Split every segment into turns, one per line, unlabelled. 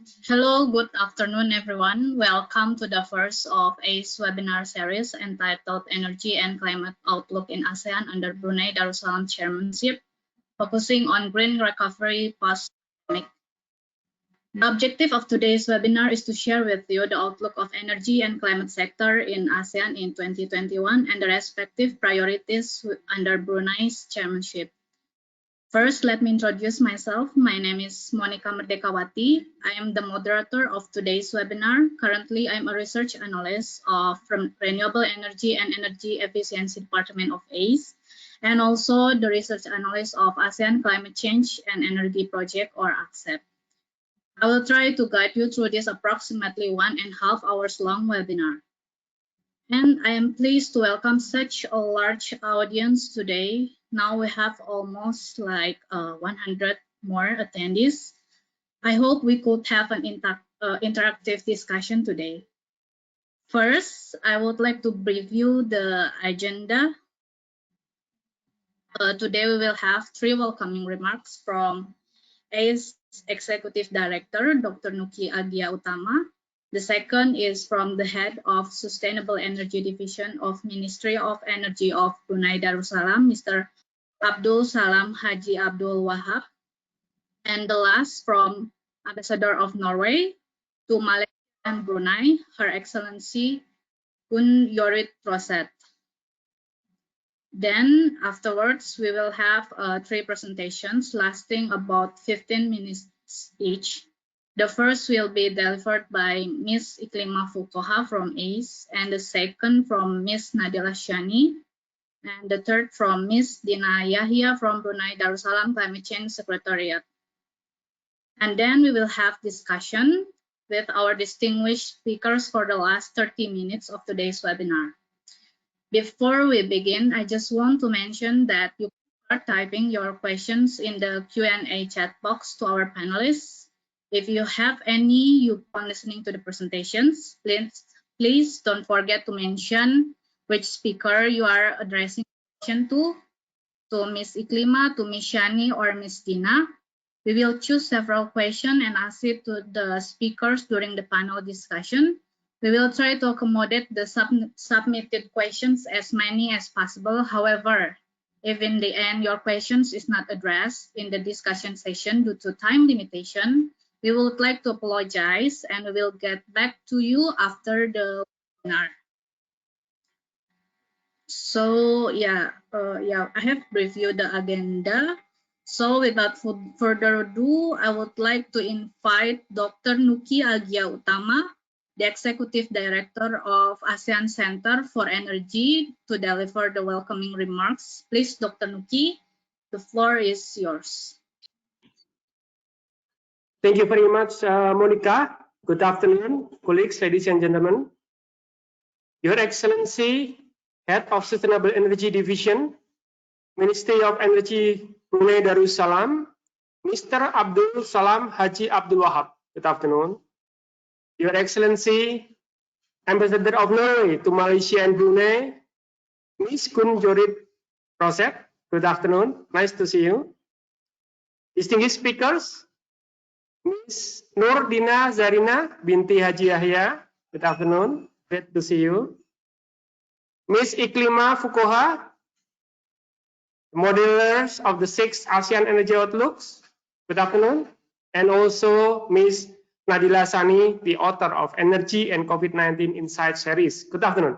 Hello, good afternoon, everyone. Welcome to the first of ACE webinar series entitled Energy and Climate Outlook in ASEAN under Brunei Darussalam Chairmanship, focusing on green recovery post-pandemic. The objective of today's webinar is to share with you the outlook of energy and climate sector in ASEAN in 2021 and the respective priorities under Brunei's chairmanship. First, let me introduce myself. My name is Monica Merdekawati. I am the moderator of today's webinar. Currently, I'm a research analyst from Renewable Energy and Energy Efficiency Department of ACE, and also the research analyst of ASEAN Climate Change and Energy Project, or ACCEP. I will try to guide you through this approximately 1.5 hours long webinar. And I am pleased to welcome such a large audience today. Now we have almost like 100 more attendees. I hope we could have an interactive discussion today. First, I would like to preview the agenda. Today we will have 3 welcoming remarks from ACE Executive Director, Dr. Nuki Agia Utama. The second is from the head of Sustainable Energy Division of Ministry of Energy of Brunei Darussalam, Mr. Abdul Salam Haji Abdul Wahab. And the last from Ambassador of Norway to Malaysia and Brunei, Her Excellency Kun Yorit Roset. Then afterwards, we will have 3 presentations lasting about 15 minutes each. The first will be delivered by Ms. Iklima Fukoha from ACE, and the second from Ms. Nadila Shani, and the third from Ms. Dina Yahya from Brunei Darussalam Climate Change Secretariat. And then we will have discussion with our distinguished speakers for the last 30 minutes of today's webinar. Before we begin, I just want to mention that you can start typing your questions in the Q&A chat box to our panelists. If you have any upon listening to the presentations, please don't forget to mention which speaker you are addressing the question to Ms. Iklima, to Ms. Shani, or Ms. Dina. We will choose several questions and ask it to the speakers during the panel discussion. We will try to accommodate the submitted questions as many as possible. However, if in the end your questions is not addressed in the discussion session due to time limitation, we would like to apologize and we will get back to you after the webinar. So I have reviewed the agenda. So without further ado, I would like to invite Dr. Nuki Agia Utama, the Executive Director of ASEAN Center for Energy, to deliver the welcoming remarks. Please, Dr. Nuki, the floor is yours.
Thank you very much, Monica. Good afternoon, colleagues, ladies and gentlemen. Your Excellency, Head of Sustainable Energy Division, Ministry of Energy, Brunei Darussalam, Mr. Abdul Salam Haji Abdul Wahab. Good afternoon. Your Excellency, Ambassador of Norway to Malaysia and Brunei, Ms. Kun Yorit Roset. Good afternoon. Nice to see you. Distinguished speakers, Ms. Nur Dina Zarina binti Haji Yahya. Good afternoon. Great to see you. Ms. Iklima Fukoha, modelers of the 6 ASEAN Energy Outlooks. Good afternoon. And also Ms. Nadila Shani, the author of Energy and COVID-19 Insight series. Good afternoon.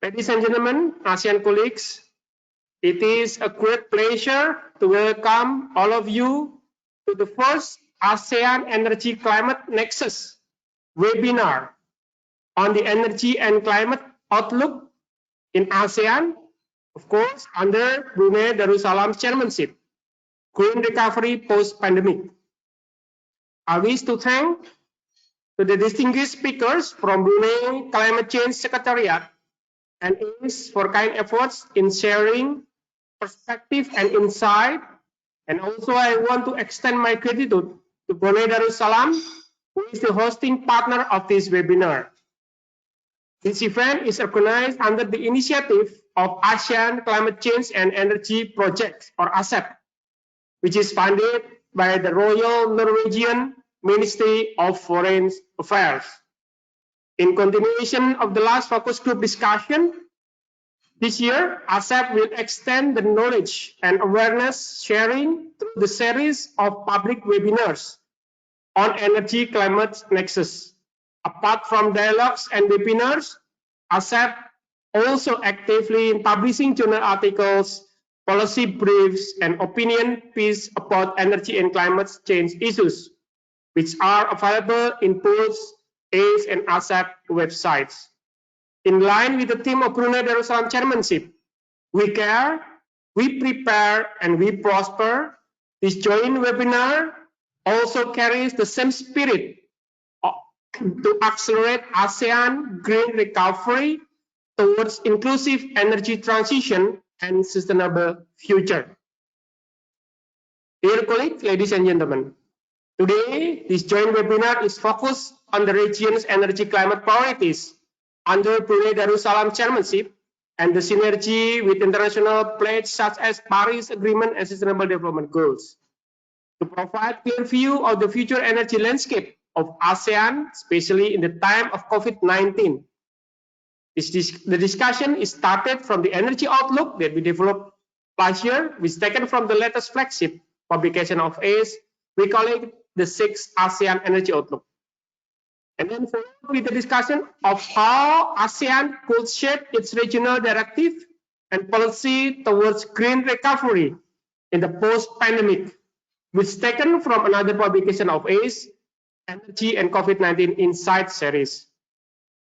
Ladies and gentlemen, ASEAN colleagues, it is a great pleasure to welcome all of you to the first ASEAN Energy Climate Nexus webinar on the energy and climate outlook in ASEAN, of course, under Brunei Darussalam's chairmanship, green recovery post-pandemic. I wish to thank to the distinguished speakers from Brunei Climate Change Secretariat and ACE for kind efforts in sharing perspective and insight. And also I want to extend my gratitude to Brunei Darussalam, who is the hosting partner of this webinar. This event is organized under the initiative of ASEAN Climate Change and Energy Project, or ASEP, which is funded by the Royal Norwegian Ministry of Foreign Affairs. In continuation of the last focus group discussion, this year, ASEP will extend the knowledge and awareness sharing through the series of public webinars on energy climate nexus. Apart from dialogues and webinars, ASEP also actively in publishing journal articles, policy briefs, and opinion pieces about energy and climate change issues, which are available in both ACE and ASEP websites. In line with the theme of Brunei Darussalam Chairmanship, we care, we prepare, and we prosper. This joint webinar also carries the same spirit to accelerate ASEAN green recovery towards inclusive energy transition and sustainable future. Dear colleagues, ladies and gentlemen, today this joint webinar is focused on the region's energy climate priorities under Brunei Darussalam Chairmanship and the synergy with international pledges such as Paris Agreement and Sustainable Development Goals. To provide clear view of the future energy landscape of ASEAN, especially in the time of COVID-19. The discussion is started from the energy outlook that we developed last year, which is taken from the latest flagship publication of ACE. We call it the 6th ASEAN Energy Outlook. And then followed with the discussion of how ASEAN could shape its regional directive and policy towards green recovery in the post-pandemic, which is taken from another publication of ACE, Energy and COVID-19 Insight series.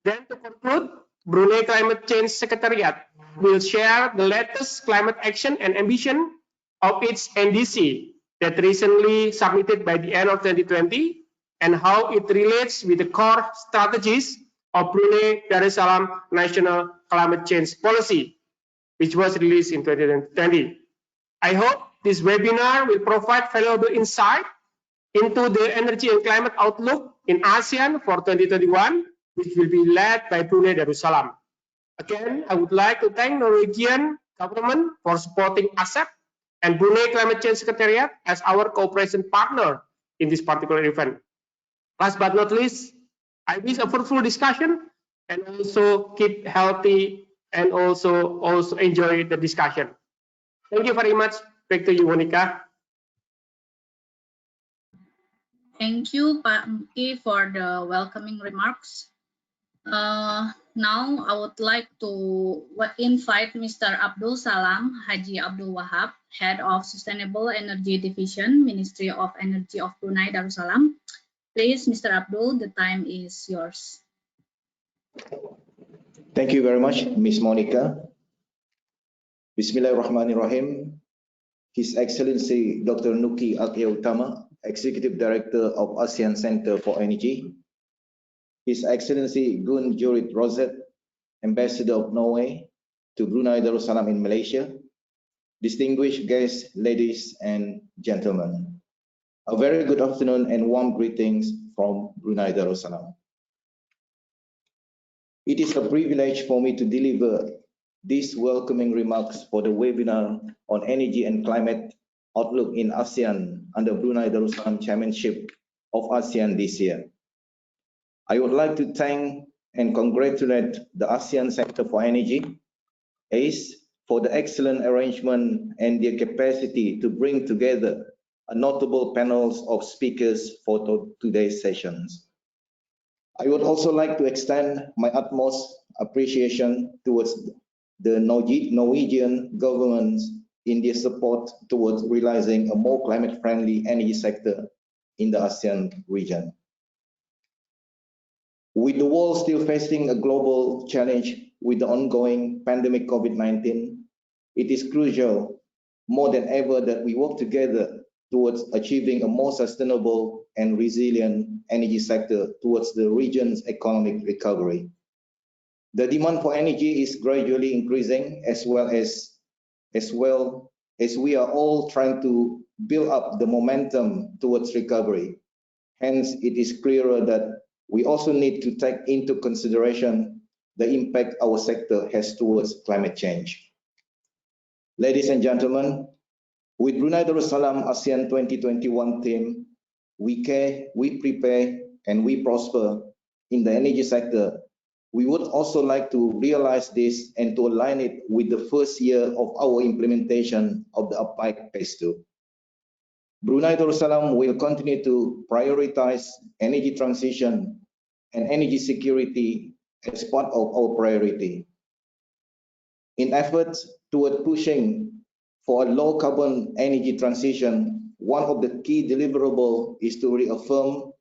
Then to conclude, Brunei Climate Change Secretariat will share the latest climate action and ambition of its NDC that recently submitted by the end of 2020 and how it relates with the core strategies of Brunei Darussalam National Climate Change Policy, which was released in 2020. I hope this webinar will provide valuable insight into the energy and climate outlook in ASEAN for 2021, which will be led by Brunei Darussalam. Again, I would like to thank Norwegian government for supporting ASEP and Brunei Climate Change Secretariat as our cooperation partner in this particular event. Last but not least, I wish a fruitful discussion and also keep healthy and also enjoy the discussion. Thank you very much. Back to you, Monica.
Thank you, Pak Muki, for the welcoming remarks. Now, I would like to invite Mr. Abdul Salam Haji Abdul Wahab, Head of Sustainable Energy Division, Ministry of Energy of Brunei Darussalam. Please, Mr. Abdul, the time is yours.
Thank you very much, Ms. Monica. Bismillahirrahmanirrahim. His Excellency Dr. Nuki Akhil Utama, Executive Director of ASEAN Center for Energy. His Excellency Gun Jurid Rozet, Ambassador of Norway to Brunei Darussalam in Malaysia. Distinguished guests, ladies and gentlemen. A very good afternoon and warm greetings from Brunei Darussalam. It is a privilege for me to deliver these welcoming remarks for the webinar on energy and climate outlook in ASEAN under Brunei Darussalam Chairmanship of ASEAN this year. I would like to thank and congratulate the ASEAN Center for Energy, ACE, for the excellent arrangement and their capacity to bring together a notable panels of speakers for today's sessions. I would also like to extend my utmost appreciation towards the Norwegian government in their support towards realizing a more climate-friendly energy sector in the ASEAN region. With the world still facing a global challenge with the ongoing pandemic COVID-19, it is crucial more than ever that we work together towards achieving a more sustainable and resilient energy sector towards the region's economic recovery. The demand for energy is gradually increasing as well as we are all trying to build up the momentum towards recovery. Hence, it is clearer that we also need to take into consideration the impact our sector has towards climate change. Ladies and gentlemen, with Brunei Darussalam ASEAN 2021 theme, we care, we prepare, and we prosper in the energy sector, we would also like to realize this and to align it with the first year of our implementation of the APIC Phase 2. Brunei Darussalam will continue to prioritize energy transition and energy security as part of our priority. In efforts toward pushing for a low carbon energy transition, one of the key deliverables is to reaffirm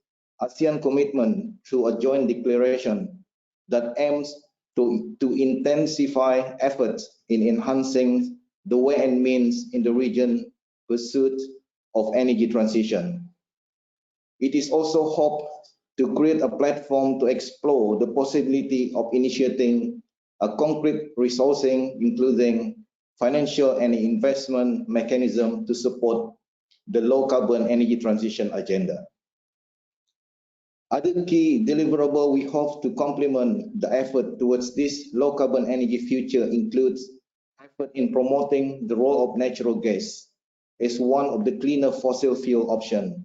ASEAN commitment through a joint declaration that aims to intensify efforts in enhancing the way and means in the region pursuit of energy transition. It is also hoped to create a platform to explore the possibility of initiating a concrete resourcing, including financial and investment mechanism to support the low carbon energy transition agenda. Other key deliverable we hope to complement the effort towards this low carbon energy future includes effort in promoting the role of natural gas as one of the cleaner fossil fuel option.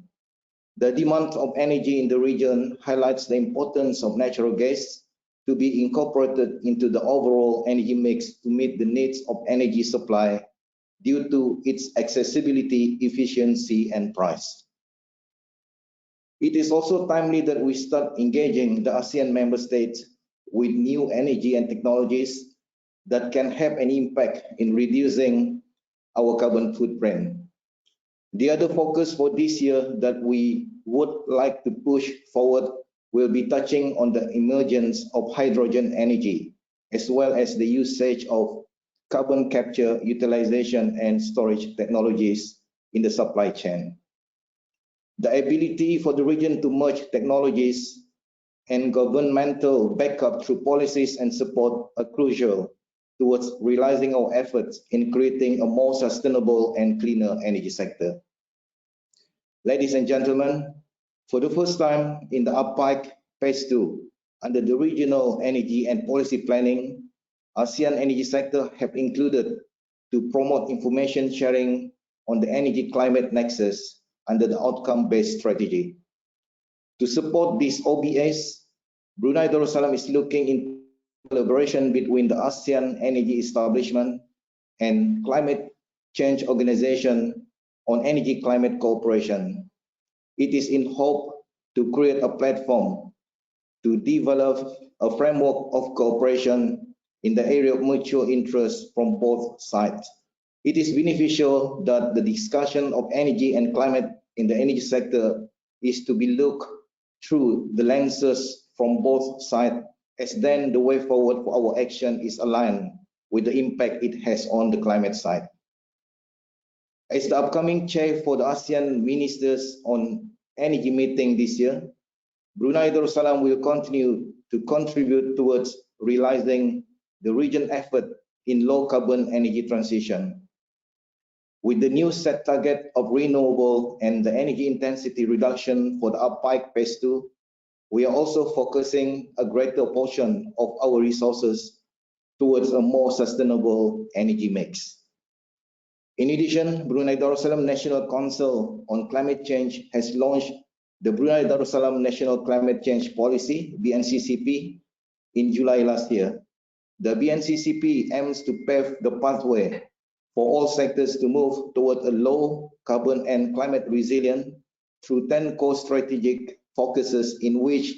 The demand of energy in the region highlights the importance of natural gas to be incorporated into the overall energy mix to meet the needs of energy supply due to its accessibility, efficiency, and price. It is also timely that we start engaging the ASEAN member states with new energy and technologies that can have an impact in reducing our carbon footprint. The other focus for this year that we would like to push forward will be touching on the emergence of hydrogen energy, as well as the usage of carbon capture, utilization, and storage technologies in the supply chain. The ability for the region to merge technologies and governmental backup through policies and support are crucial towards realizing our efforts in creating a more sustainable and cleaner energy sector. Ladies and gentlemen, for the first time in the APIC Phase 2, under the Regional Energy and Policy Planning, ASEAN energy sector have included to promote information sharing on the energy climate nexus under the outcome-based strategy. To support these OBS, Brunei Darussalam is looking in collaboration between the ASEAN Energy Establishment and Climate Change Organization on Energy Climate Cooperation. It is in hope to create a platform to develop a framework of cooperation in the area of mutual interest from both sides. It is beneficial that the discussion of energy and climate in the energy sector is to be looked through the lenses from both sides, as then the way forward for our action is aligned with the impact it has on the climate side. As the upcoming chair for the ASEAN Ministers on Energy meeting this year, Brunei Darussalam will continue to contribute towards realizing the region effort in low carbon energy transition. With the new set target of renewable and the energy intensity reduction for the APIC Phase 2, we are also focusing a greater portion of our resources towards a more sustainable energy mix. In addition, Brunei Darussalam National Council on Climate Change has launched the Brunei Darussalam National Climate Change Policy, BNCCP, in July last year. The BNCCP aims to pave the pathway for all sectors to move toward a low carbon and climate resilient through 10 core strategic focuses in which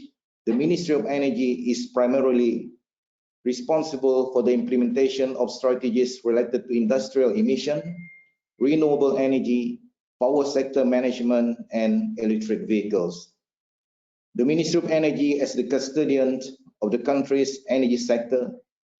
the Ministry of Energy is primarily responsible for the implementation of strategies related to industrial emission, renewable energy, power sector management, and electric vehicles. The Ministry of Energy, as the custodian of the country's energy sector,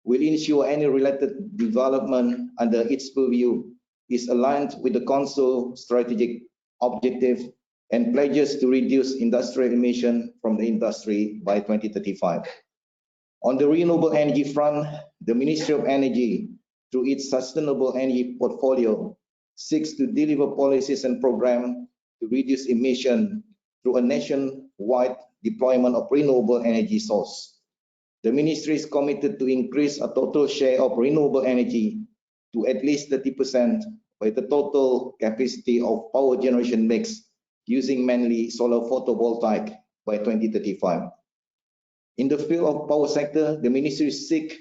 will ensure any related development under its purview is aligned with the Council strategic objective and pledges to reduce industrial emission from the industry by 2035. On the renewable energy front, the Ministry of Energy, through its sustainable energy portfolio, seeks to deliver policies and programs to reduce emission through a nationwide deployment of renewable energy source. The Ministry is committed to increase a total share of renewable energy to at least 30% by the total capacity of power generation mix using mainly solar photovoltaic by 2035. In the field of power sector, the ministry seeks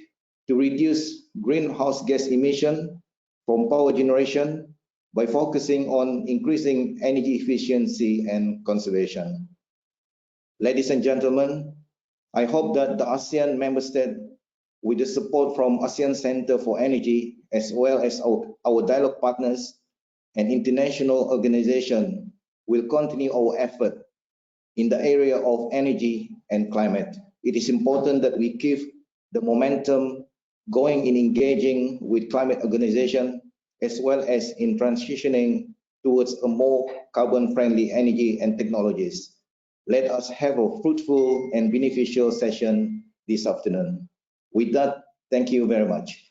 to reduce greenhouse gas emission from power generation by focusing on increasing energy efficiency and conservation. Ladies and gentlemen, I hope that the ASEAN member states, with the support from ASEAN Center for Energy, as well as our dialogue partners and international organizations, will continue our effort in the area of energy and climate. It is important that we keep the momentum going in engaging with climate organizations, as well as in transitioning towards a more carbon-friendly energy and technologies. Let us have a fruitful and beneficial session this afternoon. With that, thank you very much.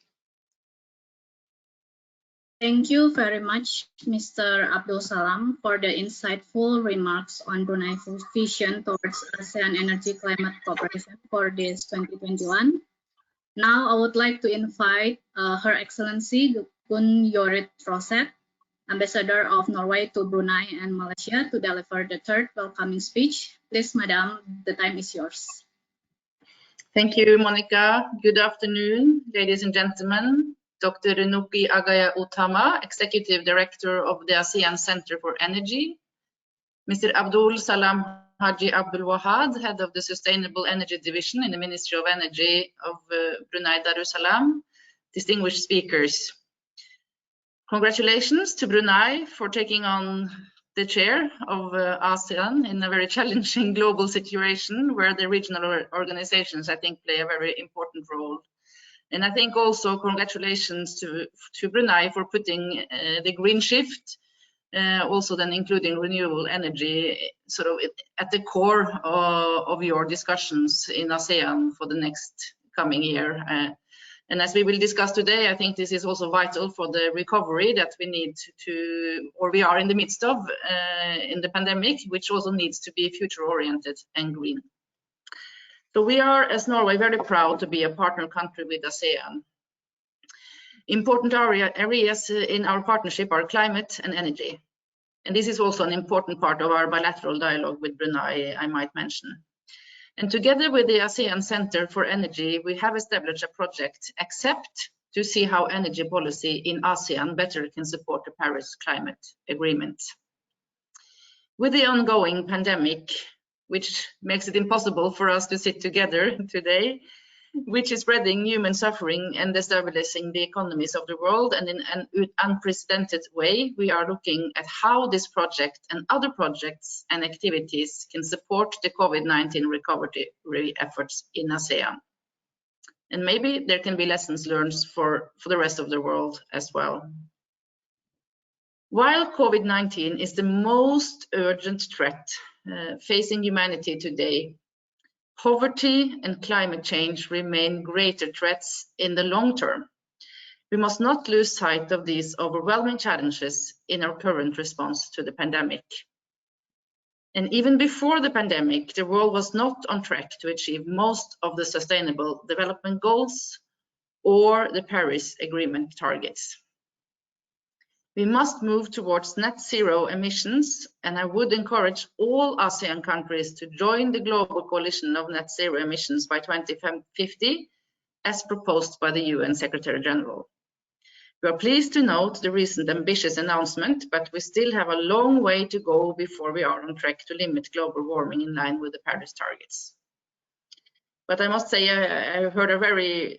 Thank you very much, Mr. Abdul Salam, for the insightful remarks on Brunei's vision towards ASEAN Energy Climate Cooperation for this 2021. Now, I would like to invite Her Excellency Gun Yorit Roset, Ambassador of Norway to Brunei and Malaysia, to deliver the third welcoming speech. Please, Madam, the time is yours.
Thank you, Monica. Good afternoon, ladies and gentlemen. Dr. Renuki Agaya Utama, Executive Director of the ASEAN Center for Energy. Mr. Abdul Salam Haji Abdul Wahad, Head of the Sustainable Energy Division in the Ministry of Energy of Brunei Darussalam. Distinguished speakers. Congratulations to Brunei for taking on the chair of ASEAN in a very challenging global situation where the regional organizations, I think, play a very important role. And I think also congratulations to Brunei for putting the green shift, also then including renewable energy, sort of at the core of your discussions in ASEAN for the next coming year. And as we will discuss today, I think this is also vital for the recovery that we need to, or we are in the midst of in the pandemic, which also needs to be future-oriented and green. So we are, as Norway, very proud to be a partner country with ASEAN. Important areas in our partnership are climate and energy. And this is also an important part of our bilateral dialogue with Brunei, I might mention. And together with the ASEAN Center for Energy, we have established a project, Accept, to see how energy policy in ASEAN better can support the Paris Climate Agreement. With the ongoing pandemic, which makes it impossible for us to sit together today, which is spreading human suffering and destabilizing the economies of the world, and in an unprecedented way, we are looking at how this project and other projects and activities can support the COVID-19 recovery efforts in ASEAN. And maybe there can be lessons learned for the rest of the world as well. While COVID-19 is the most urgent threat facing humanity today, poverty and climate change remain greater threats in the long term. We must not lose sight of these overwhelming challenges in our current response to the pandemic. And even before the pandemic, the world was not on track to achieve most of the Sustainable Development Goals or the Paris Agreement targets. We must move towards net zero emissions, and I would encourage all ASEAN countries to join the global coalition of net zero emissions by 2050, as proposed by the UN Secretary General. We are pleased to note the recent ambitious announcement, but we still have a long way to go before we are on track to limit global warming in line with the Paris targets. But I must say, I heard a very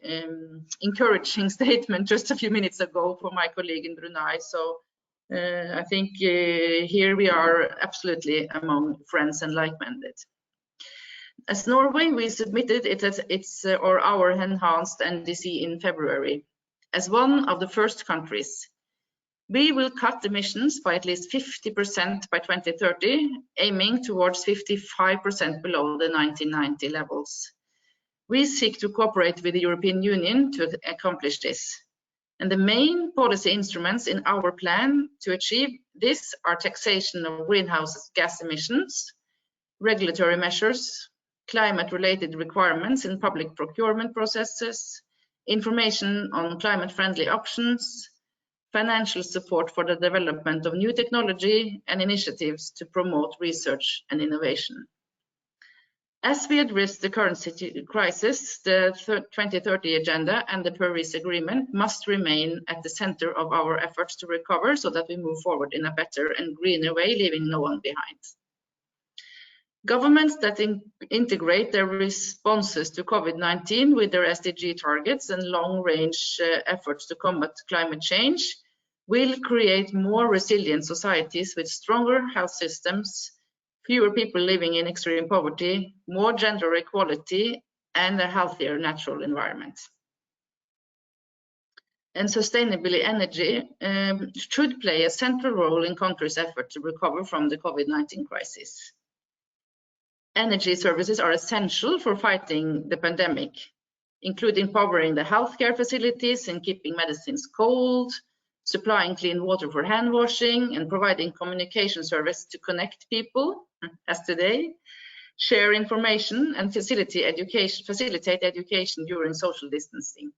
encouraging statement just a few minutes ago from my colleague in Brunei. So I think here we are absolutely among friends and like-minded. As Norway, we submitted our enhanced NDC in February. As one of the first countries, we will cut emissions by at least 50% by 2030, aiming towards 55% below the 1990 levels. We seek to cooperate with the European Union to accomplish this. And the main policy instruments in our plan to achieve this are taxation of greenhouse gas emissions, regulatory measures, climate-related requirements in public procurement processes, information on climate-friendly options, financial support for the development of new technology and initiatives to promote research and innovation. As we address the current crisis, the 2030 Agenda and the Paris Agreement must remain at the center of our efforts to recover so that we move forward in a better and greener way, leaving no one behind. Governments that integrate their responses to COVID-19 with their SDG targets and long-range efforts to combat climate change will create more resilient societies with stronger health systems, fewer people living in extreme poverty, more gender equality, and a healthier natural environment. And sustainable energy should play a central role in countries' effort to recover from the COVID-19 crisis. Energy services are essential for fighting the pandemic, including powering the healthcare facilities and keeping medicines cold, supplying clean water for hand washing, and providing communication service to connect people, as today, share information, and facilitate education during social distancing.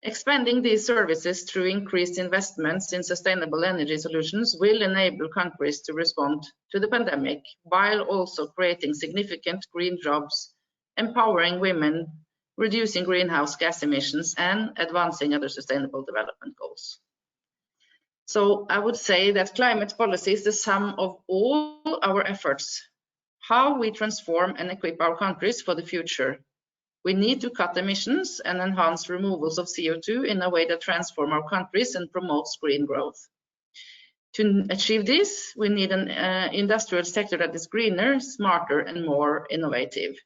Expanding these services through increased investments in sustainable energy solutions will enable countries to respond to the pandemic, while also creating significant green jobs, empowering women, reducing greenhouse gas emissions, and advancing other sustainable development goals. So I would say that climate policy is the sum of all our efforts, how we transform and equip our countries for the future. We need to cut emissions and enhance removals of CO2 in a way that transforms our countries and promotes green growth. To achieve this, we need an industrial sector that is greener, smarter, and more innovative.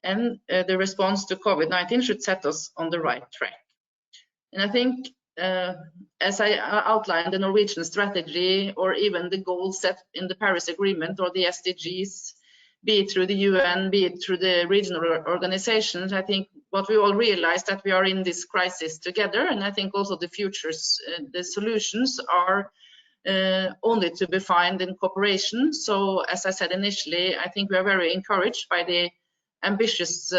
And the response to COVID-19 should set us on the right track. And I think, as I outlined, the Norwegian strategy, or even the goals set in the Paris Agreement or the SDGs, be it through the UN, be it through the regional organizations, I think what we all realize that we are in this crisis together, and I think also the futures, the solutions are only to be found in cooperation. So as I said initially, I think we are very encouraged by the ambitious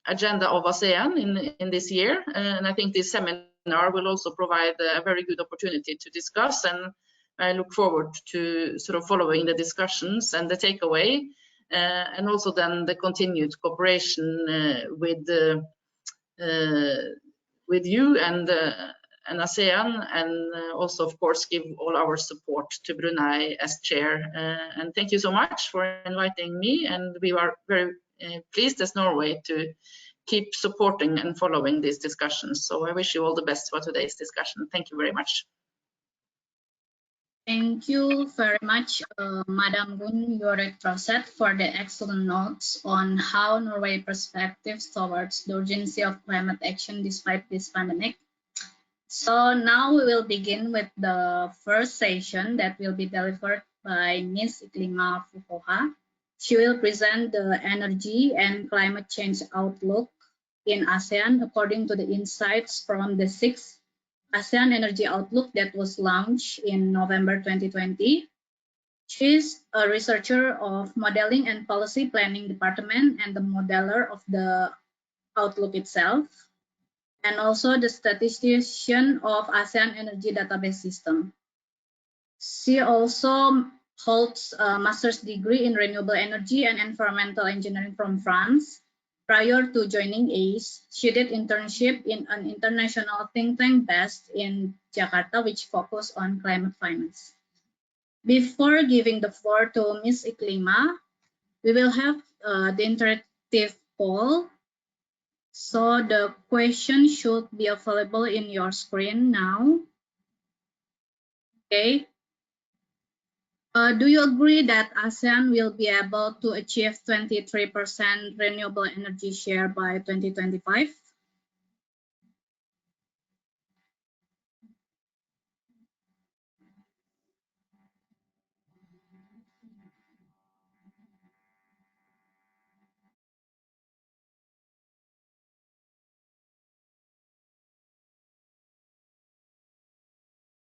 agenda of ASEAN in this year, and I think this seminar will also provide a very good opportunity to discuss, and I look forward to sort of following the discussions and the takeaway, and also then the continued cooperation with you and ASEAN, and also of course give all our support to Brunei as chair. And thank you so much for inviting me, and we are very pleased as Norway to keep supporting and following these discussions. So I wish you all the best for today's discussion. Thank you very much.
Thank you very much, Madam Gun Joret Roset, for the excellent notes on how Norway perspectives towards the urgency of climate action despite this pandemic. So now we will begin with the first session that will be delivered by Ms. Iklima Fukoha. She will present the energy and climate change outlook in ASEAN according to the insights from the 6th ASEAN Energy Outlook that was launched in November 2020. She's a researcher of Modeling and Policy Planning Department and the modeler of the Outlook itself, and also the statistician of ASEAN Energy Database System. She also holds a master's degree in renewable energy and environmental engineering from France. Prior to joining ACE, she did internship in an international think tank based in Jakarta, which focused on climate finance. Before giving the floor to Ms. Iklima, we will have the interactive poll. So the question should be available in your screen now. Okay. Do you agree that ASEAN will be able to achieve 23% renewable energy share by 2025?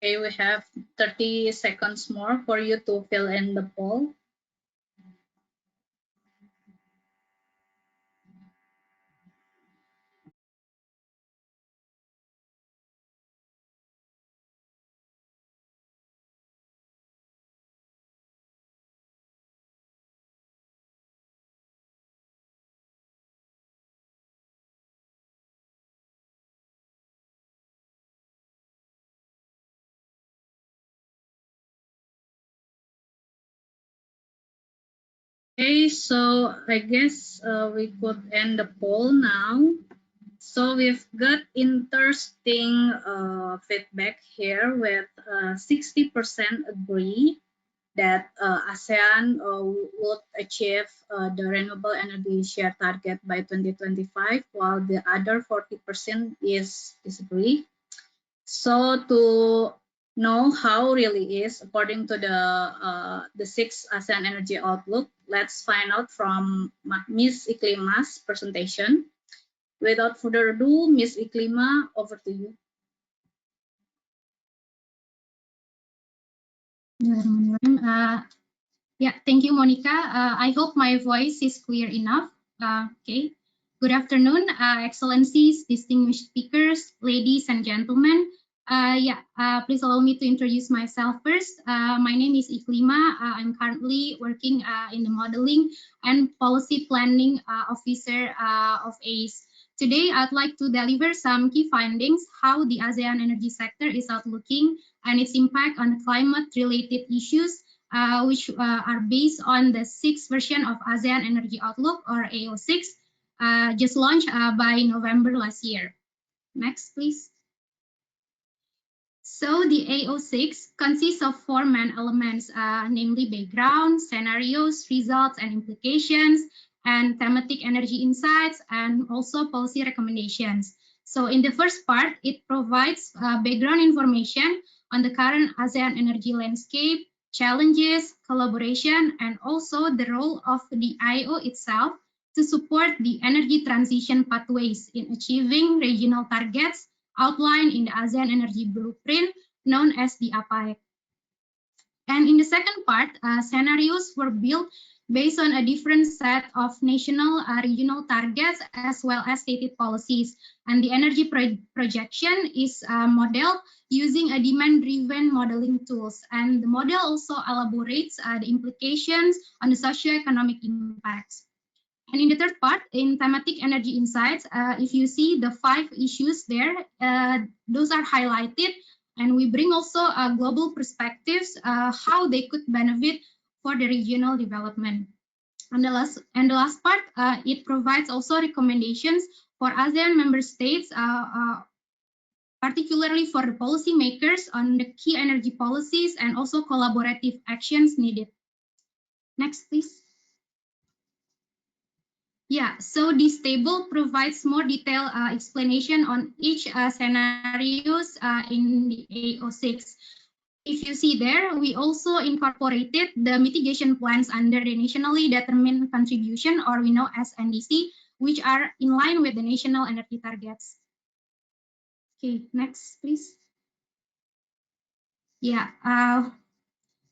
Okay, we have 30 seconds more for you to fill in the poll. Okay, so I guess we could end the poll now. So we've got interesting feedback here with 60% agree that ASEAN would achieve the renewable energy share target by 2025, while the other 40% is disagree. So to know how really is according to the 6 ASEAN Energy Outlook, let's find out from Ms. Iklima's presentation. Without further ado, Ms. Iklima, over to you.
Yeah, thank you, Monica. I hope my voice is clear enough. Okay. Good afternoon, Excellencies, distinguished speakers, ladies and gentlemen. Please allow me to introduce myself first. My name is Iklima. I'm currently working in the modeling and policy planning officer of ACE. Today, I'd like to deliver some key findings, how the ASEAN energy sector is outlooking and its impact on climate-related issues, which are based on the 6th version of ASEAN Energy Outlook, or A06, just launched by November last year. Next, please. So the A06 consists of 4 main elements, namely background, scenarios, results and implications, and thematic energy insights, and also policy recommendations. So in the first part, it provides background information on the current ASEAN energy landscape, challenges, collaboration, and also the role of the IO itself to support the energy transition pathways in achieving regional targets outlined in the ASEAN Energy Blueprint, known as the APAEC. And in the second part, scenarios were built based on a different set of national regional targets as well as stated policies. And the energy projection is modeled using a demand-driven modeling tools. And the model also elaborates the implications on the socioeconomic impacts. And in the third part, in thematic energy insights, if you see the 5 issues there, those are highlighted, and we bring also global perspectives, how they could benefit for the regional development. And the last part, it provides also recommendations for ASEAN member states, particularly for the policymakers on the key energy policies and also collaborative actions needed. Next, please. Yeah, so this table provides more detailed explanation on each scenarios in the A06. If you see there, we also incorporated the mitigation plans under the nationally determined contribution, or we know as NDC, which are in line with the national energy targets. Okay, next, please. Yeah,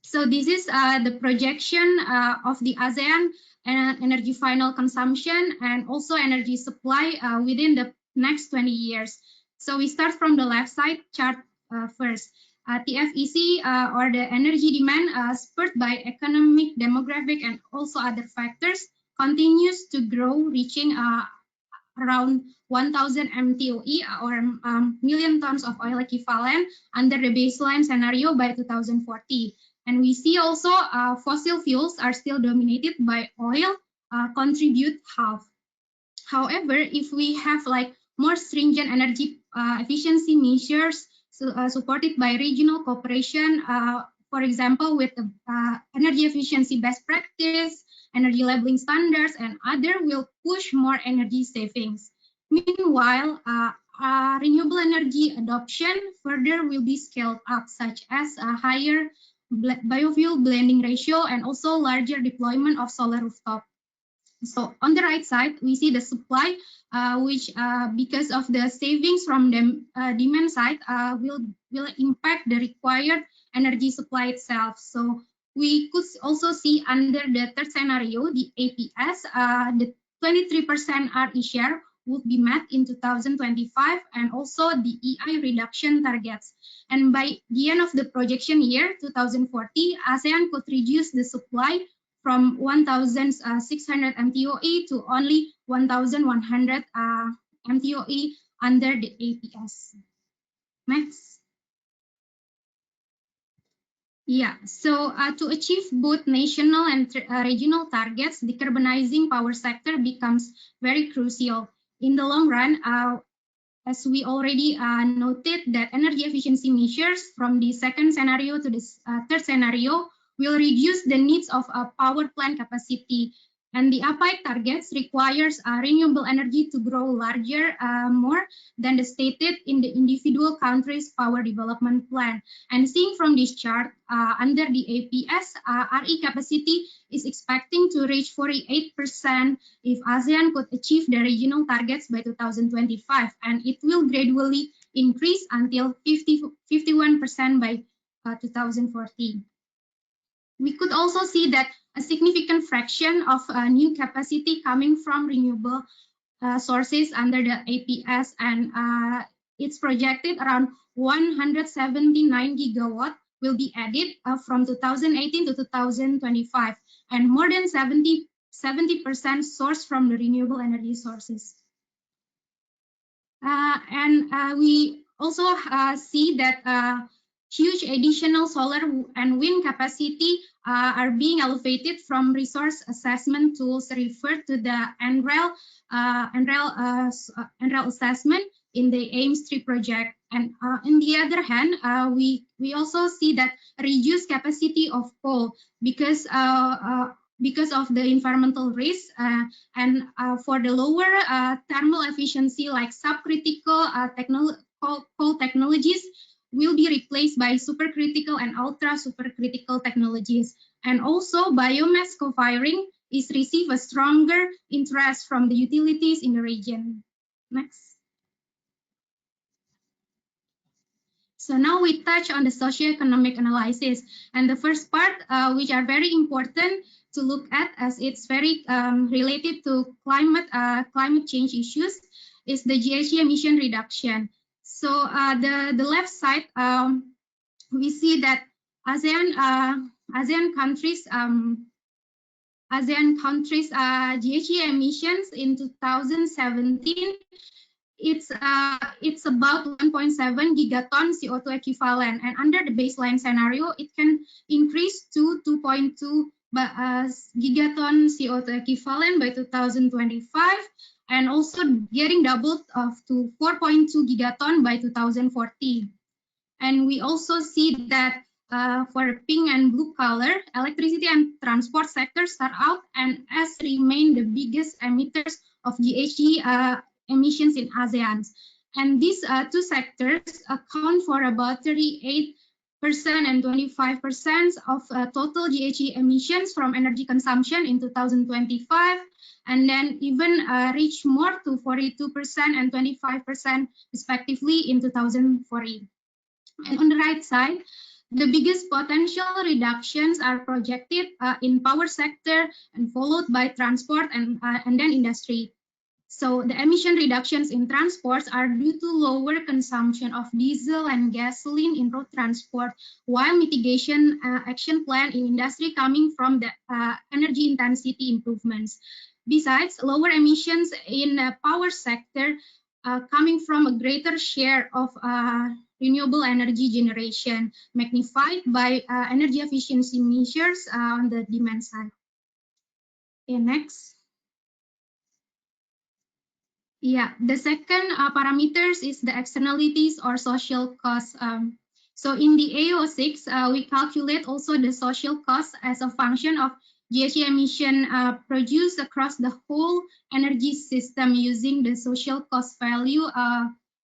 so this is the projection of the ASEAN energy final consumption and also energy supply within the next 20 years. So we start from the left side chart first. TFEC or the energy demand spurred by economic, demographic, and also other factors continues to grow, reaching around 1,000 MTOE or million tons of oil equivalent under the baseline scenario by 2040. And we see also fossil fuels are still dominated by oil, contribute half. However, if we have like more stringent energy efficiency measures supported by regional cooperation, for example, with the energy efficiency best practice, energy labeling standards, and other will push more energy savings. Meanwhile, renewable energy adoption further will be scaled up, such as a higher biofuel blending ratio and also larger deployment of solar rooftop. So on the right side, we see the supply, which because of the savings from the demand side will impact the required energy supply itself. So we could also see under the third scenario, the APS, the 23% RE share would be met in 2025, and also the EI reduction targets. And by the end of the projection year, 2040, ASEAN could reduce the supply from 1,600 MTOE to only 1,100 MTOE under the APS. Next. Yeah, so to achieve both national and regional targets, decarbonizing power sector becomes very crucial. In the long run, as we already noted, that energy efficiency measures from the second scenario to the third scenario will reduce the needs of power plant capacity. And the APAI targets requires renewable energy to grow larger, more than the stated in the individual countries' power development plan. And seeing from this chart, under the APS, RE capacity is expecting to reach 48% if ASEAN could achieve the regional targets by 2025, and it will gradually increase until 51% by 2040. We could also see that a significant fraction of new capacity coming from renewable sources under the APS, and it's projected around 179 gigawatt will be added from 2018 to 2025, and more than 70% sourced from the renewable energy sources. We also see that huge additional solar and wind capacity are being elevated from resource assessment tools referred to the NREL assessment in the AIMS-3 project. And on the other hand, we also see that reduced capacity of coal because of the environmental risk, and for the lower thermal efficiency, like subcritical coal technologies will be replaced by supercritical and ultra supercritical technologies. And also biomass co-firing is receive a stronger interest from the utilities in the region. Next. So now we touch on the socioeconomic analysis, and the first part, which are very important to look at as it's very related to climate change issues, is the GHG emission reduction. So the left side, we see that ASEAN countries GHG emissions in 2017, it's about 1.7 gigaton CO2 equivalent, and under the baseline scenario, it can increase to 2.2 gigaton CO2 equivalent by 2025, and also getting doubled to 4.2 gigaton by 2040. And we also see that for pink and blue color, electricity and transport sectors start out and as remain the biggest emitters of GHG emissions in ASEAN. And these two sectors account for about 38% and 25% of total GHG emissions from energy consumption in 2025, and then even reach more to 42% and 25% respectively in 2040. And on the right side, the biggest potential reductions are projected in power sector and followed by transport and then industry. So the emission reductions in transports are due to lower consumption of diesel and gasoline in road transport, while mitigation action plan in industry coming from the energy intensity improvements. Besides, lower emissions in power sector coming from a greater share of renewable energy generation, magnified by energy efficiency measures on the demand side. Okay, next. Yeah, the second parameters is the externalities or social costs. So in the A06, we calculate also the social cost as a function of GHG emission produced across the whole energy system using the social cost value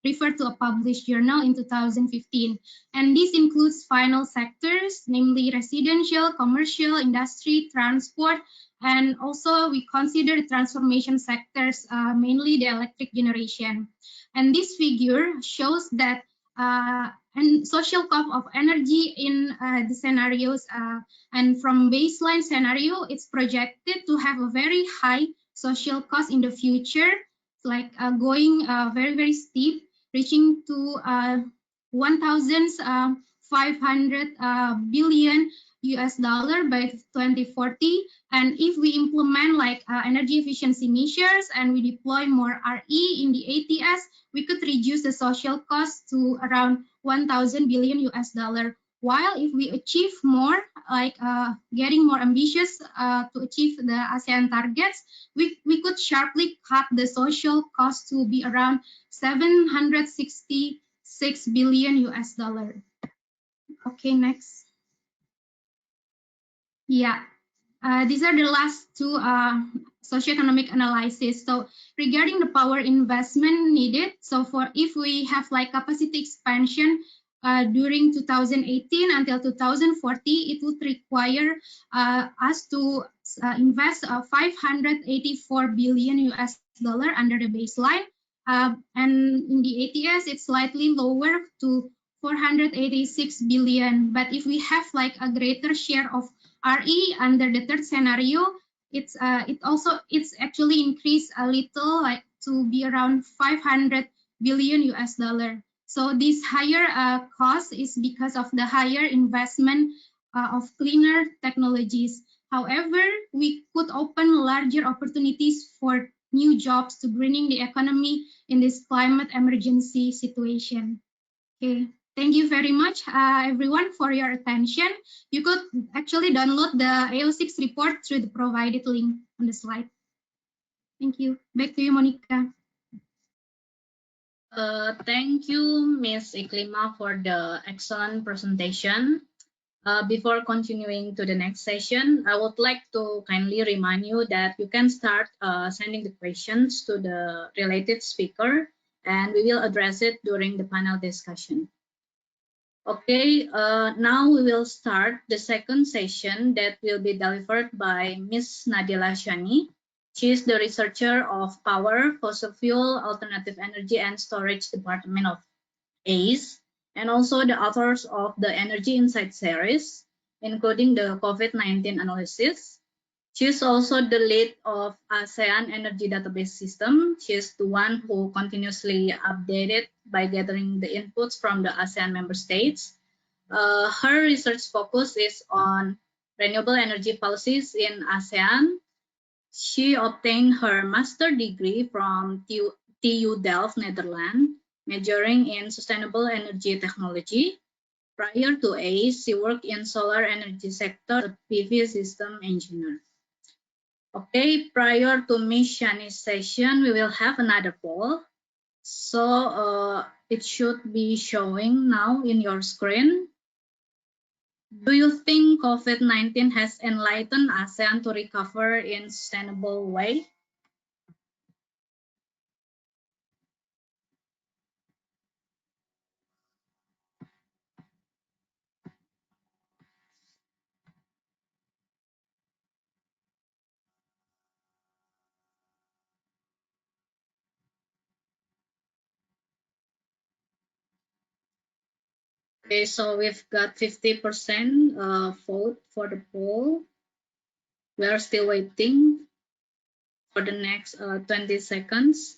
referred to a published journal in 2015. And this includes final sectors, namely residential, commercial, industry, transport, and also we consider transformation sectors, mainly the electric generation. And this figure shows that and social cost of energy in the scenarios, and from baseline scenario, it's projected to have a very high social cost in the future, like going very, very steep, reaching to 1,500 billion US dollar by 2040. And if we implement like energy efficiency measures and we deploy more RE in the ATS, we could reduce the social cost to around 1,000 billion US dollar While if we achieve more, like getting more ambitious to achieve the ASEAN targets, we could sharply cut the social cost to be around 766 billion US dollar. Okay, next. Yeah, these are the last two socioeconomic analysis. So regarding the power investment needed, so for if we have like capacity expansion during 2018 until 2040, it would require us to invest 584 billion US dollar under the baseline. And in the ATS, it's slightly lower to 486 billion. But if we have like a greater share of RE under the third scenario, it's actually increased a little, like to be around 500 billion US dollar. So this higher cost is because of the higher investment of cleaner technologies. However, we could open larger opportunities for new jobs to greening the economy in this climate emergency situation. Okay. Thank you very much, everyone, for your attention. You could actually download the A06 report through the provided link on the slide. Thank you. Back to you, Monica.
Thank you, Ms. Iklima, for the excellent presentation. Before continuing to the next session, I would like to kindly remind you that you can start sending the questions to the related speaker, and we will address it during the panel discussion. Okay, now we will start the second session that will be delivered by Ms. Nadila Shani. She is the researcher of Power, Fossil Fuel, Alternative Energy and Storage Department of ACE, and also the authors of the Energy Insight series, including the COVID-19 analysis. She is also the lead of ASEAN Energy Database System. She is the one who continuously updated by gathering the inputs from the ASEAN member states. Her research focus is on renewable energy policies in ASEAN. She obtained her master degree from TU Delft, Netherlands, majoring in sustainable energy technology. Prior to ACE, she worked in solar energy sector as a PV system engineer. Okay, prior to Ms. Shani's session, we will have another poll. So it should be showing now in your screen. Do you think COVID-19 has enlightened ASEAN to recover in sustainable way? Okay, so we've got 50% vote for the poll. We are still waiting for the next 20 seconds.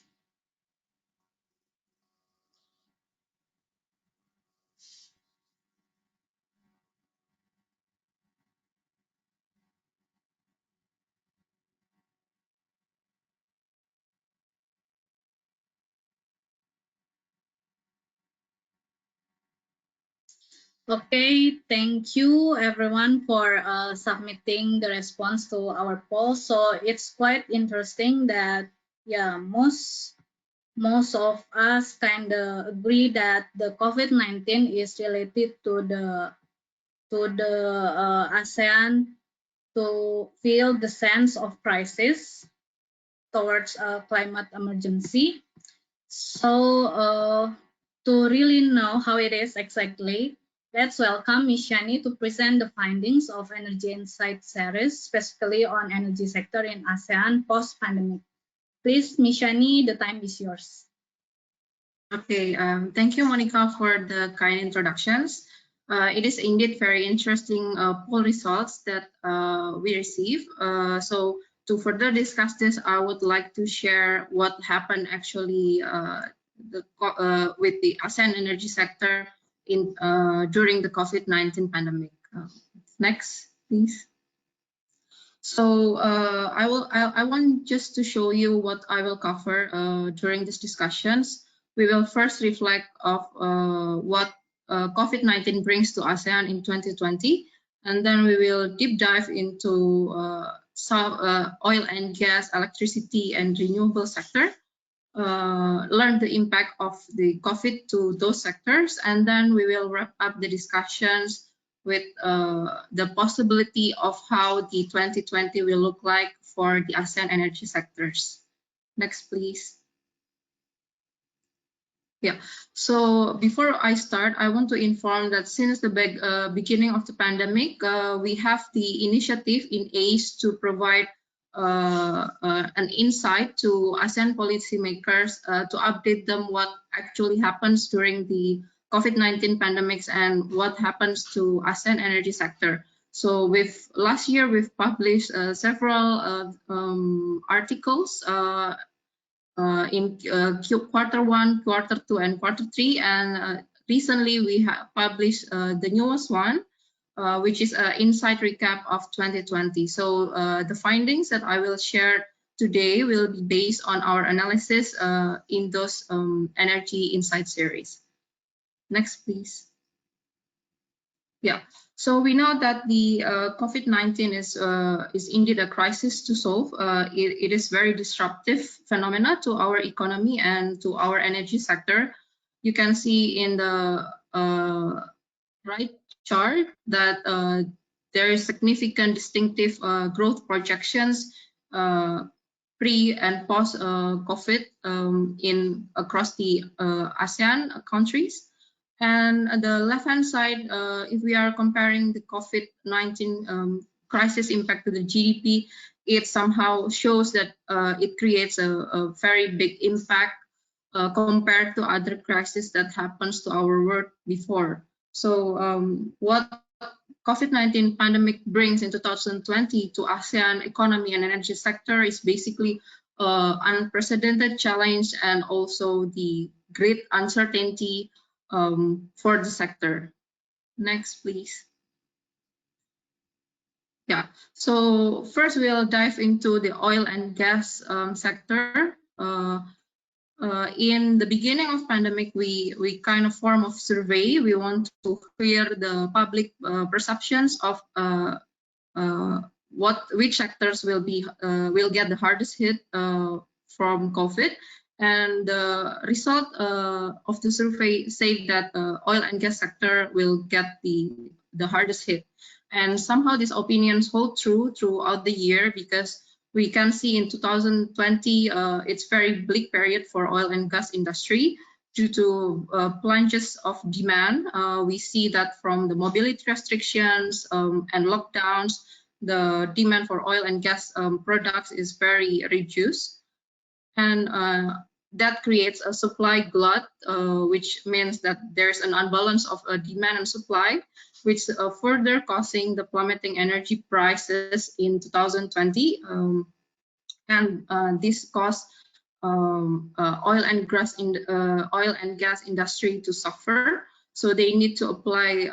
Okay, thank you everyone for submitting the response to our poll. So it's quite interesting that, yeah, most of us kind of agree that the COVID-19 is related to the ASEAN to feel the sense of crisis towards a climate emergency. So to really know how it is exactly, let's welcome Ms. Shani to present the findings of Energy Insight series, specifically on energy sector in ASEAN post-pandemic. Please, Ms. Shani, the time is yours.
Okay, thank you, Monica, for the kind introductions. It is indeed very interesting poll results that we receive. So to further discuss this, I would like to share what happened actually with the ASEAN energy sector in during the COVID-19 pandemic. Next, please. So I want just to show you what I will cover during these discussions. We will first reflect of what COVID-19 brings to ASEAN in 2020. And then we will deep dive into oil and gas, electricity, and renewable sector. Learn the impact of the COVID to those sectors, and then we will wrap up the discussions with the possibility of how the 2020 will look like for the ASEAN energy sectors. Next, please. Yeah, so before I start, I want to inform that since the beginning of the pandemic, we have the initiative in ACE to provide an insight to ASEAN policymakers to update them what actually happens during the COVID-19 pandemics and what happens to ASEAN energy sector. So last year we've published several articles in Q1, Q2, and Q3, and recently we have published the newest one, which is an insight recap of 2020. So the findings that I will share today will be based on our analysis in those energy insight series. Next, please. Yeah, so we know that the COVID-19 is indeed a crisis to solve. It is very disruptive phenomena to our economy and to our energy sector. You can see in the right chart that there is significant distinctive growth projections pre and post COVID across the ASEAN countries. And at the left-hand side, if we are comparing the COVID-19 crisis impact to the GDP, it somehow shows that it creates a very big impact compared to other crises that happens to our world before. So what COVID-19 pandemic brings in 2020 to ASEAN economy and energy sector is basically unprecedented challenge and also the great uncertainty for the sector. Next, please. Yeah, so first we'll dive into the oil and gas sector. In the beginning of pandemic, we kind of form a survey. We want to hear the public perceptions of which sectors will get the hardest hit from COVID. And the result of the survey said that oil and gas sector will get the hardest hit. And somehow these opinions hold true throughout the year, because we can see in 2020 it's very bleak period for oil and gas industry due to plunges of demand. We see that from the mobility restrictions and lockdowns, the demand for oil and gas products is very reduced. And that creates a supply glut, which means that there's an unbalance of demand and supply, which further causing the plummeting energy prices in 2020. And this caused oil and gas industry to suffer. So they need to apply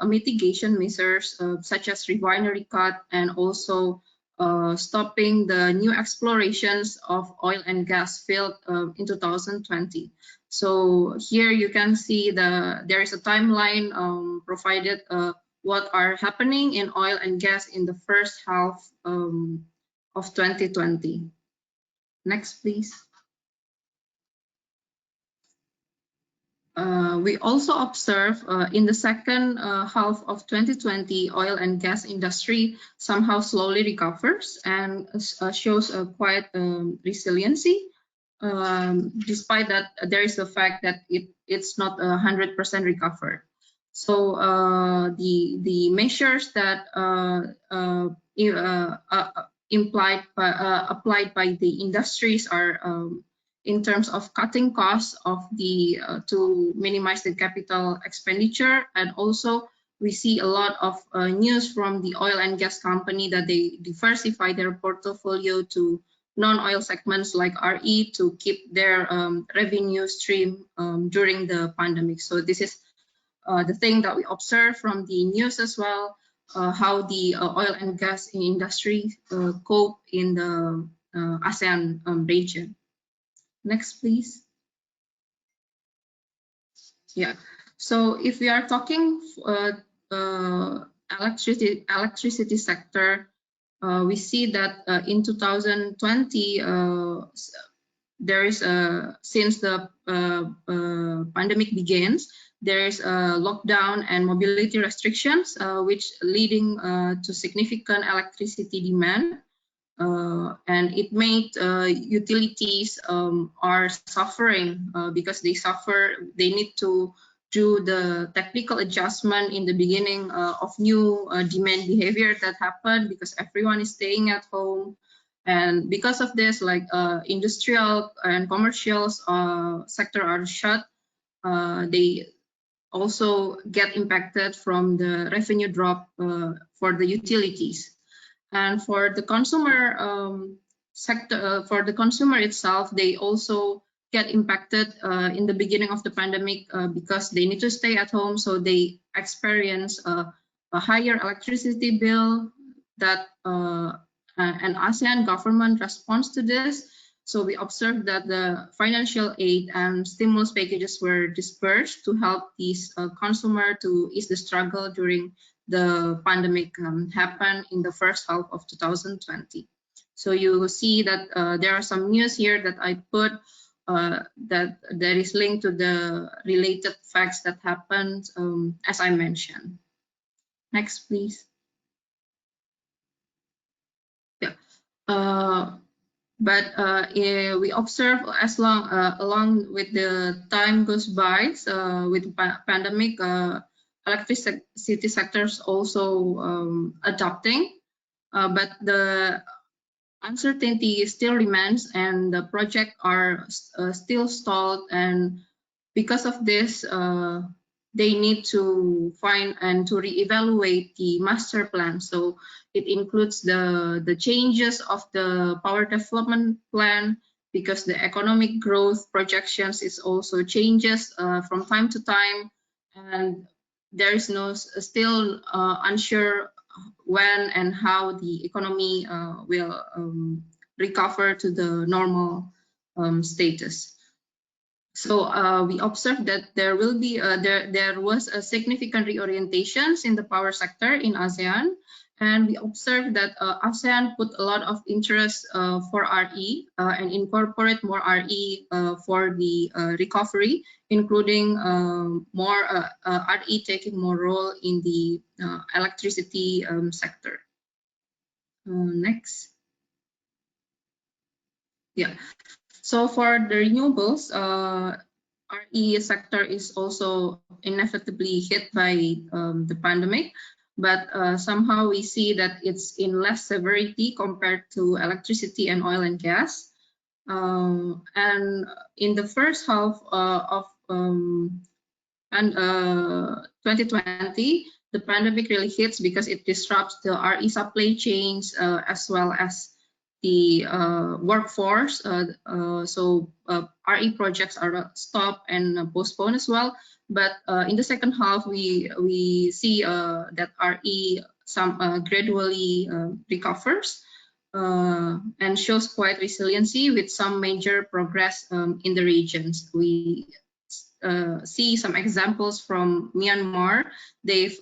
a mitigation measures such as refinery cut and also stopping the new explorations of oil and gas field in 2020. So here you can see there is a timeline provided what are happening in oil and gas in the first half of 2020. Next, please. We also observe in the second half of 2020, oil and gas industry somehow slowly recovers and shows a quite resiliency, despite that there is the fact that it's not 100% recovered. So the measures that applied by the industries are in terms of cutting costs of to minimize the capital expenditure, and also we see a lot of news from the oil and gas company that they diversify their portfolio to non-oil segments like RE to keep their revenue stream during the pandemic. So this is the thing that we observe from the news as well, how the oil and gas industry cope in the ASEAN region. Next, please. Yeah, So if we are talking electricity sector, we see that in 2020 there is since the pandemic begins, there is a lockdown and mobility restrictions, which leading to significant electricity demand, and it made utilities are suffering because they need to do the technical adjustment in the beginning of new demand behavior that happened because everyone is staying at home. And because of this, like industrial and commercial sector are shut, they also get impacted from the revenue drop for the utilities. And for the consumer sector, for the consumer itself, they also get impacted in the beginning of the pandemic because they need to stay at home, so they experience a higher electricity bill that an ASEAN government responds to this. So we observed that the financial aid and stimulus packages were dispersed to help these consumer to ease the struggle during the pandemic happened in the first half of 2020. So you will see that there are some news here that I put that is linked to the related facts that happened as I mentioned. Next, please. Yeah. But we observe along with the time goes by with the pandemic, electricity sectors also adapting, but the uncertainty still remains and the projects are still stalled, and because of this they need to find and to reevaluate the master plan. So it includes the changes of the power development plan because the economic growth projections is also changes from time to time, and there is still unsure when and how the economy will recover to the normal status. So we observed that there will be there was a significant reorientations in the power sector in ASEAN, and we observed that ASEAN put a lot of interest for RE and incorporate more RE for the recovery, including more RE taking more role in the electricity sector. Next. Yeah. So for the renewables, RE sector is also inevitably hit by the pandemic, but somehow we see that it's in less severity compared to electricity and oil and gas. And in the first half of 2020, the pandemic really hits because it disrupts the RE supply chains as well as the workforce. So RE projects are stopped and postponed as well. But in the second half, we see that RE gradually recovers and shows quite resiliency with some major progress in the regions. We see some examples from Myanmar. They've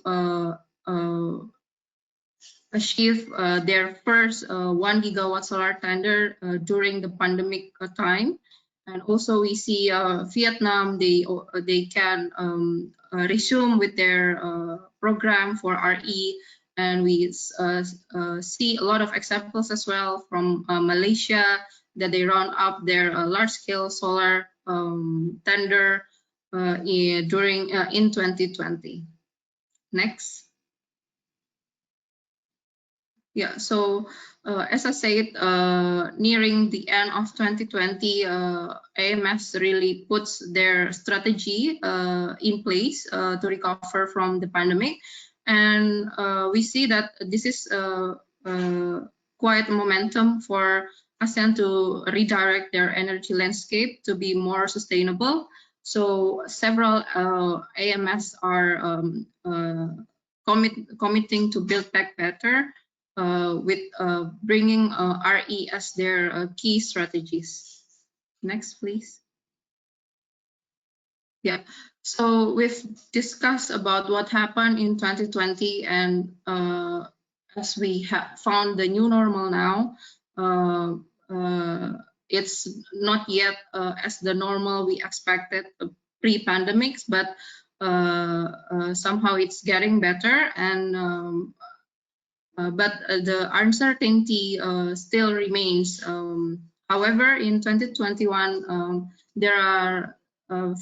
achieved their first 1 gigawatt solar tender during the pandemic time. And also we see Vietnam, they can resume with their program for RE, and we see a lot of examples as well from Malaysia that they round up their large-scale solar tender in 2020. Next. Yeah, so as I said, nearing the end of 2020, AMS really puts their strategy in place to recover from the pandemic. And we see that this is quite momentum for ASEAN to redirect their energy landscape to be more sustainable. So several AMS are committing to build back better with bringing RE as their key strategies. Next, please. Yeah, So we've discussed about what happened in 2020, and as we have found the new normal now, it's not yet as the normal we expected pre-pandemics, but somehow it's getting better, and but the uncertainty still remains. However, in 2021, there are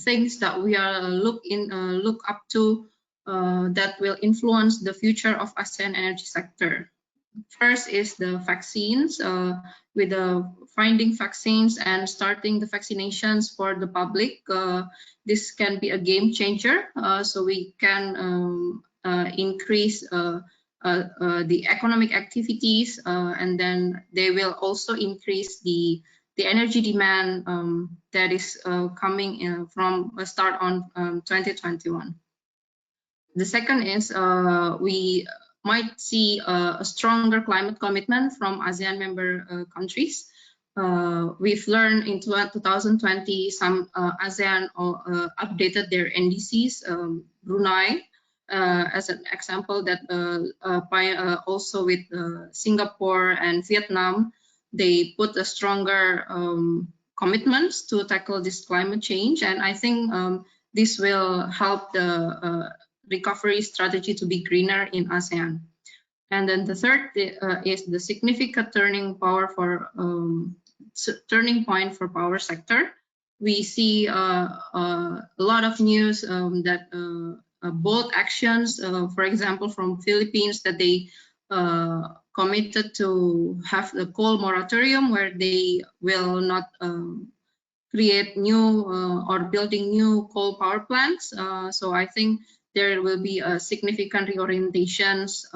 things that we are look up to that will influence the future of ASEAN energy sector. First is the vaccines, with the finding vaccines and starting the vaccinations for the public. This can be a game changer, so we can increase the economic activities, and then they will also increase the energy demand that is coming from a start on 2021. The second is we might see a stronger climate commitment from ASEAN member countries. We've learned in 2020 some ASEAN updated their NDCs. Brunei, as an example, that also with Singapore and Vietnam, they put a stronger commitments to tackle this climate change, and I think this will help the recovery strategy to be greener in ASEAN. And then the third is the significant turning point for power sector. We see a lot of news that bold actions, for example, from Philippines, that they committed to have the coal moratorium, where they will not create new or building new coal power plants. So I think there will be a significant reorientations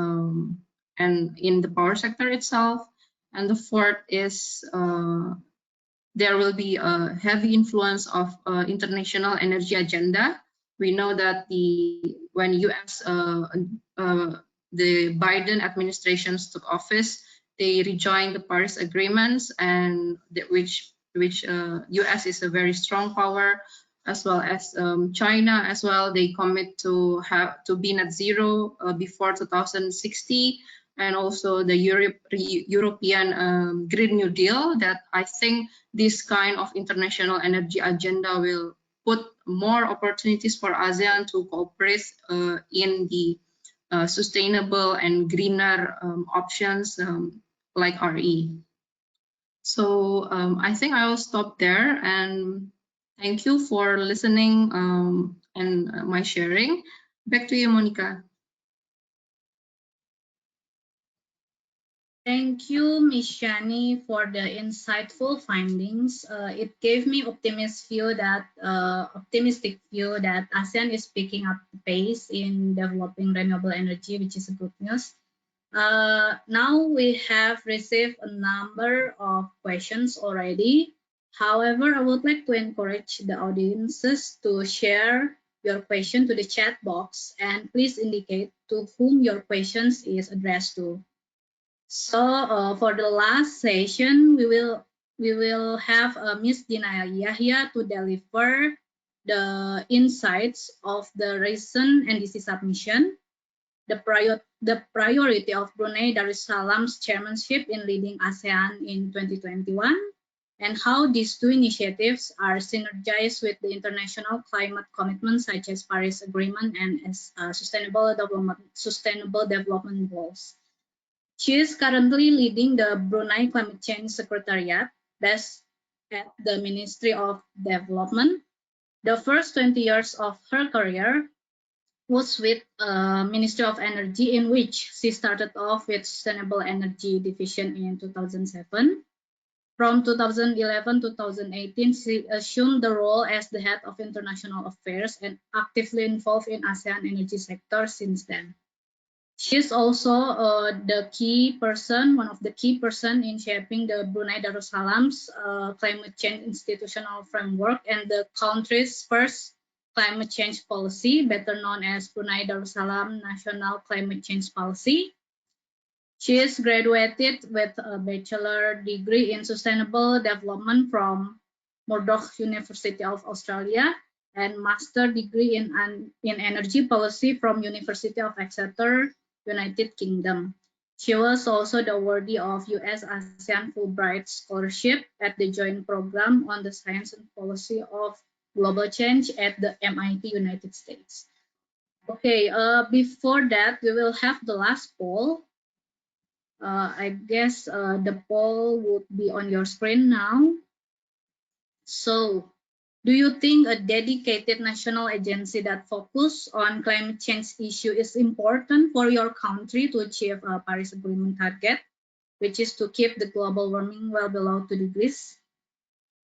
and in the power sector itself. And the fourth is there will be a heavy influence of international energy agenda. We know that when US, the Biden administrations took office, they rejoined the Paris agreements, and which US is a very strong power, as well as China as well. They commit to be net zero before 2060, and also the European Green New Deal. That I think this kind of international energy agenda will put more opportunities for ASEAN to cooperate in the sustainable and greener options like RE. So I think I will stop there, and thank you for listening and my sharing. Back to you, Monica.
Thank you, Ms. Shani, for the insightful findings. It gave me optimistic view that ASEAN is picking up the pace in developing renewable energy, which is a good news. Now we have received a number of questions already. However, I would like to encourage the audiences to share your question to the chat box, and please indicate to whom your questions is addressed to. So for the last session, we will have Ms. Dina Yahya to deliver the insights of the recent NDC submission, the priority of Brunei Darussalam's chairmanship in leading ASEAN in 2021, and how these two initiatives are synergized with the international climate commitments such as Paris Agreement and sustainable development goals. She is currently leading the Brunei Climate Change Secretariat based at the Ministry of Development. The first 20 years of her career was with Ministry of Energy, in which she started off with Sustainable Energy Division in 2007. From 2011 to 2018, she assumed the role as the head of international affairs and actively involved in ASEAN energy sector since then. She is also one of the key person in shaping the Brunei Darussalam's climate change institutional framework and the country's first climate change policy, better known as Brunei Darussalam National Climate Change Policy. She is graduated with a bachelor degree in sustainable development from Murdoch University of Australia and master degree in energy policy from University of Exeter, United Kingdom. She was also the awardee of US ASEAN Fulbright Scholarship at the Joint Program on the Science and Policy of Global Change at the MIT, United States. Okay, before that, we will have the last poll. I guess the poll would be on your screen now. So, do you think a dedicated national agency that focuses on climate change issue is important for your country to achieve a Paris Agreement target, which is to keep the global warming well below 2 degrees?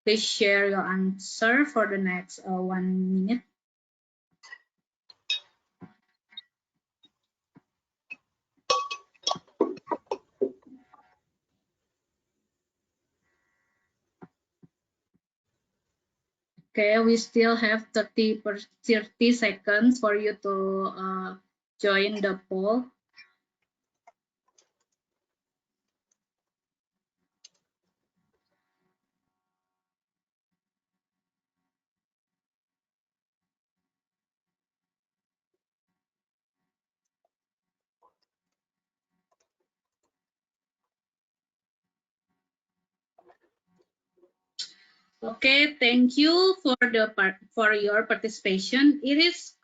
Please share your answer for the next 1 minute. Okay, we still have 30 seconds for you to join the poll. Okay, thank you for your participation. It is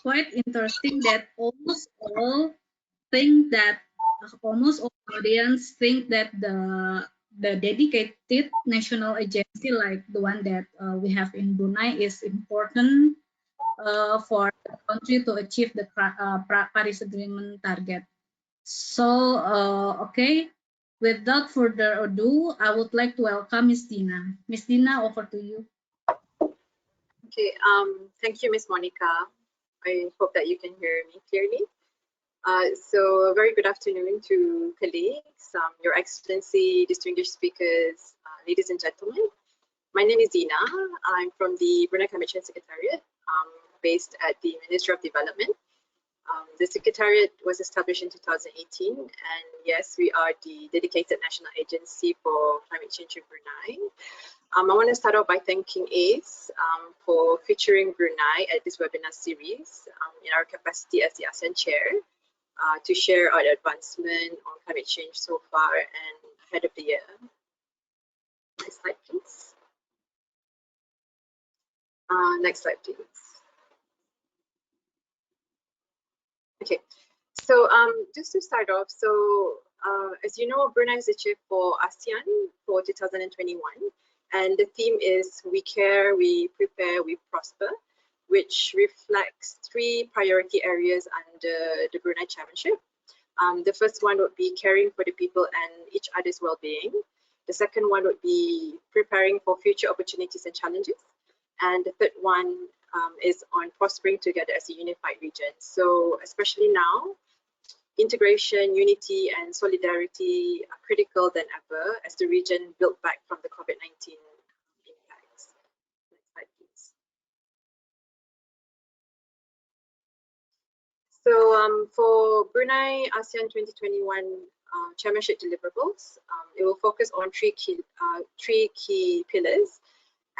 quite interesting that almost all audience think that the dedicated national agency like the one that we have in Brunei is important for the country to achieve the Paris Agreement target. So, okay, without further ado, I would like to welcome Ms. Dina. Ms. Dina, over to you.
Okay, thank you, Ms. Monica. I hope that you can hear me clearly. So a very good afternoon to colleagues, Your Excellency, distinguished speakers, ladies and gentlemen. My name is Dina. I'm from the Brunei Climate Change Secretariat, based at the Ministry of Development. The Secretariat was established in 2018, and yes, we are the dedicated national agency for climate change in Brunei. I want to start off by thanking ACE for featuring Brunei at this webinar series in our capacity as the ASEAN Chair to share our advancement on climate change so far and ahead of the year. Next slide, please. Next slide, please. Okay, so just to start off, so as you know, Brunei is the chair for ASEAN for 2021, and the theme is We Care, We Prepare, We Prosper, which reflects 3 priority areas under the Brunei Chairmanship. The first one would be caring for the people and each other's well-being. The second one would be preparing for future opportunities and challenges. And the third one is on prospering together as a unified region. So especially now, integration, unity, and solidarity are critical than ever as the region built back from the COVID-19 impacts. Next slide, please. So for Brunei ASEAN 2021 Chairmanship deliverables, it will focus on 3 key pillars.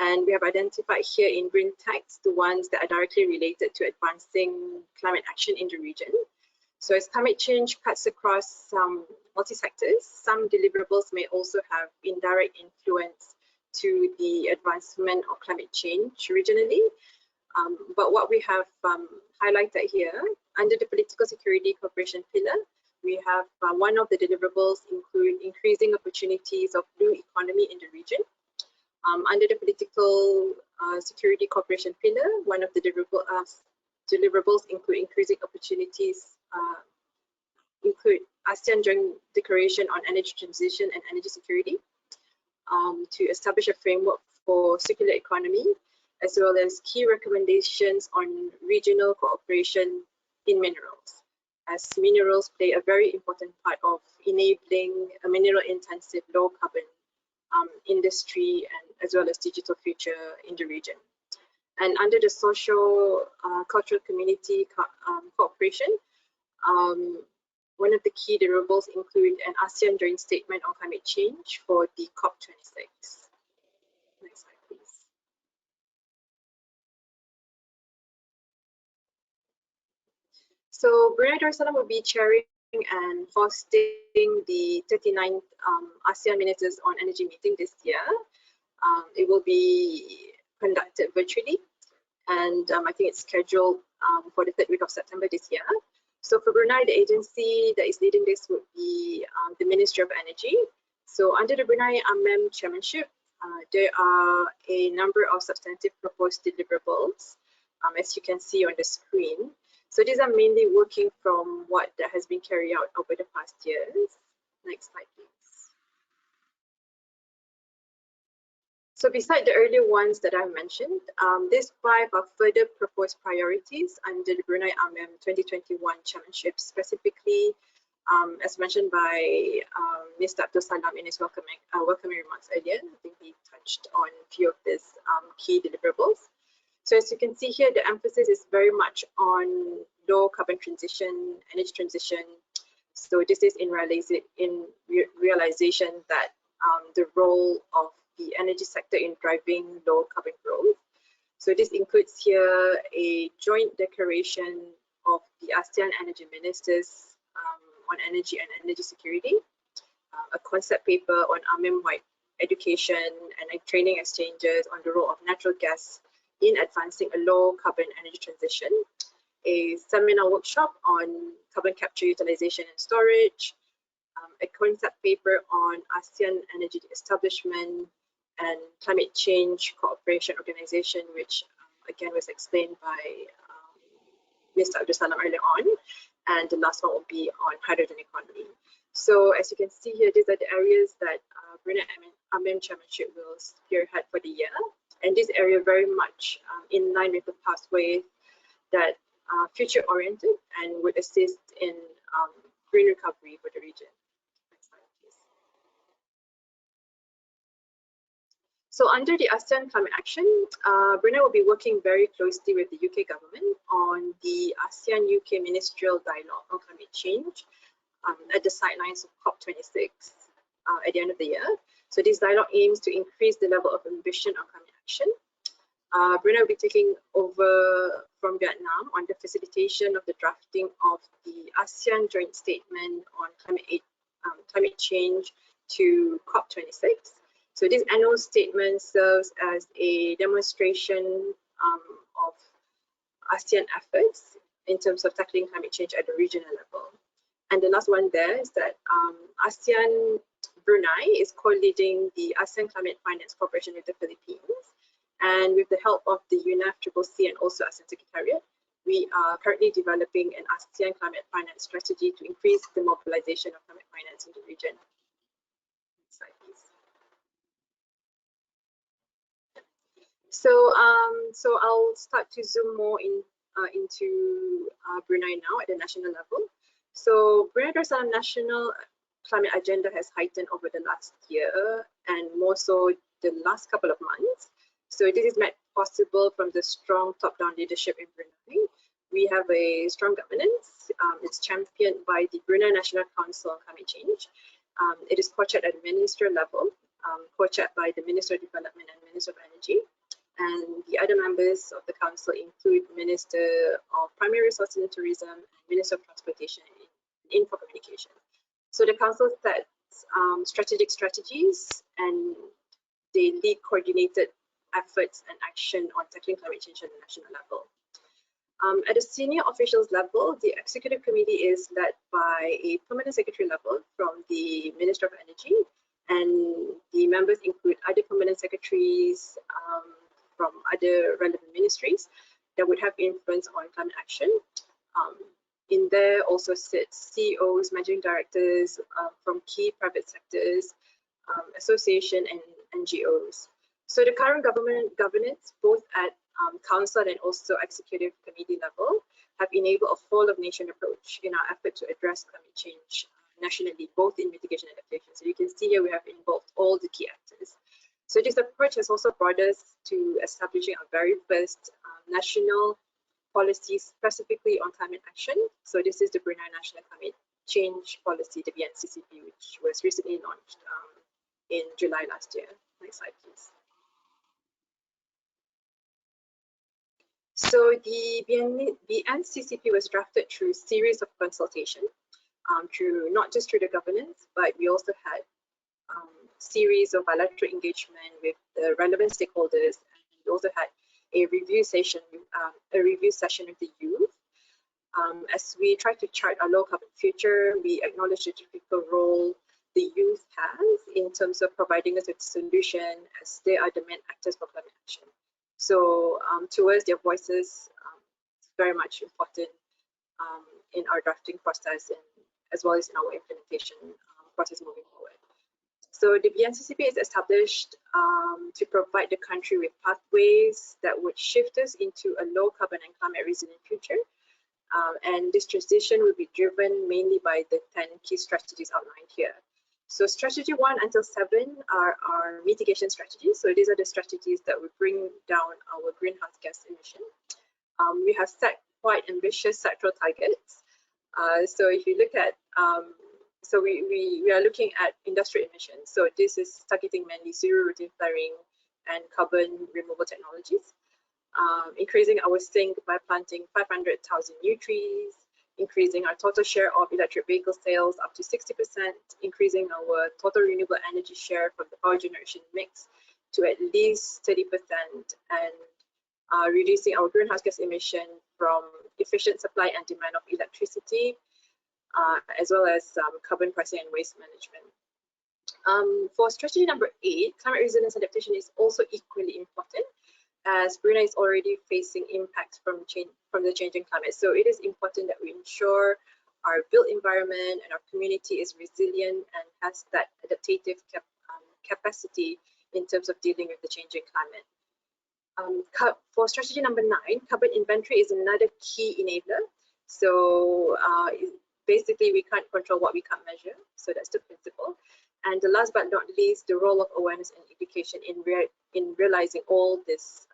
And we have identified here in green text the ones that are directly related to advancing climate action in the region. So as climate change cuts across multi-sectors, some deliverables may also have indirect influence to the advancement of climate change regionally. But what we have highlighted here, under the political security cooperation pillar, we have one of the deliverables include increasing opportunities of blue economy in the region. Under the political security cooperation pillar, one of the deliverables include increasing opportunities, include ASEAN Joint Declaration on Energy Transition and Energy Security, to establish a framework for circular economy, as well as key recommendations on regional cooperation in minerals, as minerals play a very important part of enabling a mineral-intensive, low-carbon industry and as well as digital future in the region. And under the social cultural community cooperation, one of the key deliverables include an ASEAN joint statement on climate change for the COP26. Next slide, please. So Brunei Darussalam will be chairing and hosting the 39th ASEAN Ministers on Energy meeting this year. It will be conducted virtually, and I think it's scheduled for the 3rd week of September this year. So for Brunei, the agency that is leading this would be the Ministry of Energy. So under the Brunei Chairmanship, there are a number of substantive proposed deliverables, as you can see on the screen. So these are mainly working from what that has been carried out over the past years. Next slide, please. So beside the earlier ones that I've mentioned, these 5 are further proposed priorities under the Brunei 2021 Chairmanship, specifically as mentioned by Mr. Abdul Salam in his welcoming remarks earlier. I think he touched on a few of these key deliverables. So as you can see here, the emphasis is very much on low carbon transition, energy transition. So this is in realization that the role of the energy sector in driving low carbon growth. So this includes here a joint declaration of the ASEAN energy ministers on energy and energy security, a concept paper on AMEM-wide education and training exchanges on the role of natural gas in advancing a low carbon energy transition, a seminar workshop on carbon capture, utilization and storage, a concept paper on ASEAN energy establishment and climate change cooperation organization, which again was explained by Mr. Abdul Salam earlier on, and the last one will be on hydrogen economy. So as you can see here, these are the areas that Brunei AMEM Chairmanship will spearhead for the year, and this area very much in line with the pathway that future oriented and would assist in green recovery for the region. Next slide, please. So under the ASEAN Climate Action, Brunei will be working very closely with the UK government on the ASEAN-UK Ministerial Dialogue on Climate Change at the sidelines of COP26 at the end of the year. So this dialogue aims to increase the level of ambition on climate action. Brunei will be taking over from Vietnam on the facilitation of the drafting of the ASEAN Joint Statement on climate change to COP26. So this annual statement serves as a demonstration of ASEAN efforts in terms of tackling climate change at the regional level. And the last one there is that ASEAN Brunei is co-leading the ASEAN Climate Finance Cooperation with the Philippines. And with the help of the UNFCCC and also ASEAN Secretariat, we are currently developing an ASEAN climate finance strategy to increase the mobilization of climate finance in the region. Next slide, please. So, I'll start to zoom more into Brunei now at the national level. So Brunei Darussalam National Climate Agenda has heightened over the last year and more so the last couple of months. So this is made possible from the strong top-down leadership in Brunei. We have a strong governance. It's championed by the Brunei National Council on Climate Change. It is co-chaired at the ministerial level, co-chaired by the Minister of Development and Minister of Energy. And the other members of the council include Minister of Primary Resources and Tourism and Minister of Transportation and Info Communication. So the council sets strategic strategies and they lead coordinated efforts and action on tackling climate change at the national level. At the senior officials level, the executive committee is led by a permanent secretary level from the Minister of Energy, and the members include other permanent secretaries from other relevant ministries that would have influence on climate action. In there also sits CEOs, managing directors from key private sectors, association and NGOs. So the current governance, both at council and also executive committee level, have enabled a whole of nation approach in our effort to address climate change nationally, both in mitigation and adaptation. So you can see here we have involved all the key actors. So this approach has also brought us to establishing our very first national policy specifically on climate action. So this is the Brunei National Climate Change Policy, the BNCCP, which was recently launched in July last year. Next slide, please. So the BNCCP was drafted through a series of consultation, not just through the governance, but we also had series of bilateral engagement with the relevant stakeholders, and we also had a review session with the youth. As we try to chart our low carbon future, we acknowledge the critical role the youth has in terms of providing us with a solution, as they are the main actors for climate action. So to us, their voices is very much important in our drafting process, and as well as in our implementation process moving forward. So the BNCCP is established to provide the country with pathways that would shift us into a low carbon and climate resilient future. And this transition will be driven mainly by the 10 key strategies outlined here. So strategy 1 until 7 are our mitigation strategies. So these are the strategies that will bring down our greenhouse gas emission. We have set quite ambitious sectoral targets. So if you look at, so we are looking at industrial emissions. So this is targeting mainly zero routine flaring and carbon removal technologies. Increasing our sink by planting 500,000 new trees, increasing our total share of electric vehicle sales up to 60%, increasing our total renewable energy share from the power generation mix to at least 30%, and reducing our greenhouse gas emission from efficient supply and demand of electricity, as well as carbon pricing and waste management. For strategy number 8, climate resilience adaptation is also equally important, as Brunei is already facing impacts from the changing climate. So it is important that we ensure our built environment and our community is resilient and has that adaptive capacity in terms of dealing with the changing climate. For strategy number 9, carbon inventory is another key enabler. So basically, we can't control what we can't measure. So that's the principle. And the last but not least, the role of awareness and education in realizing all these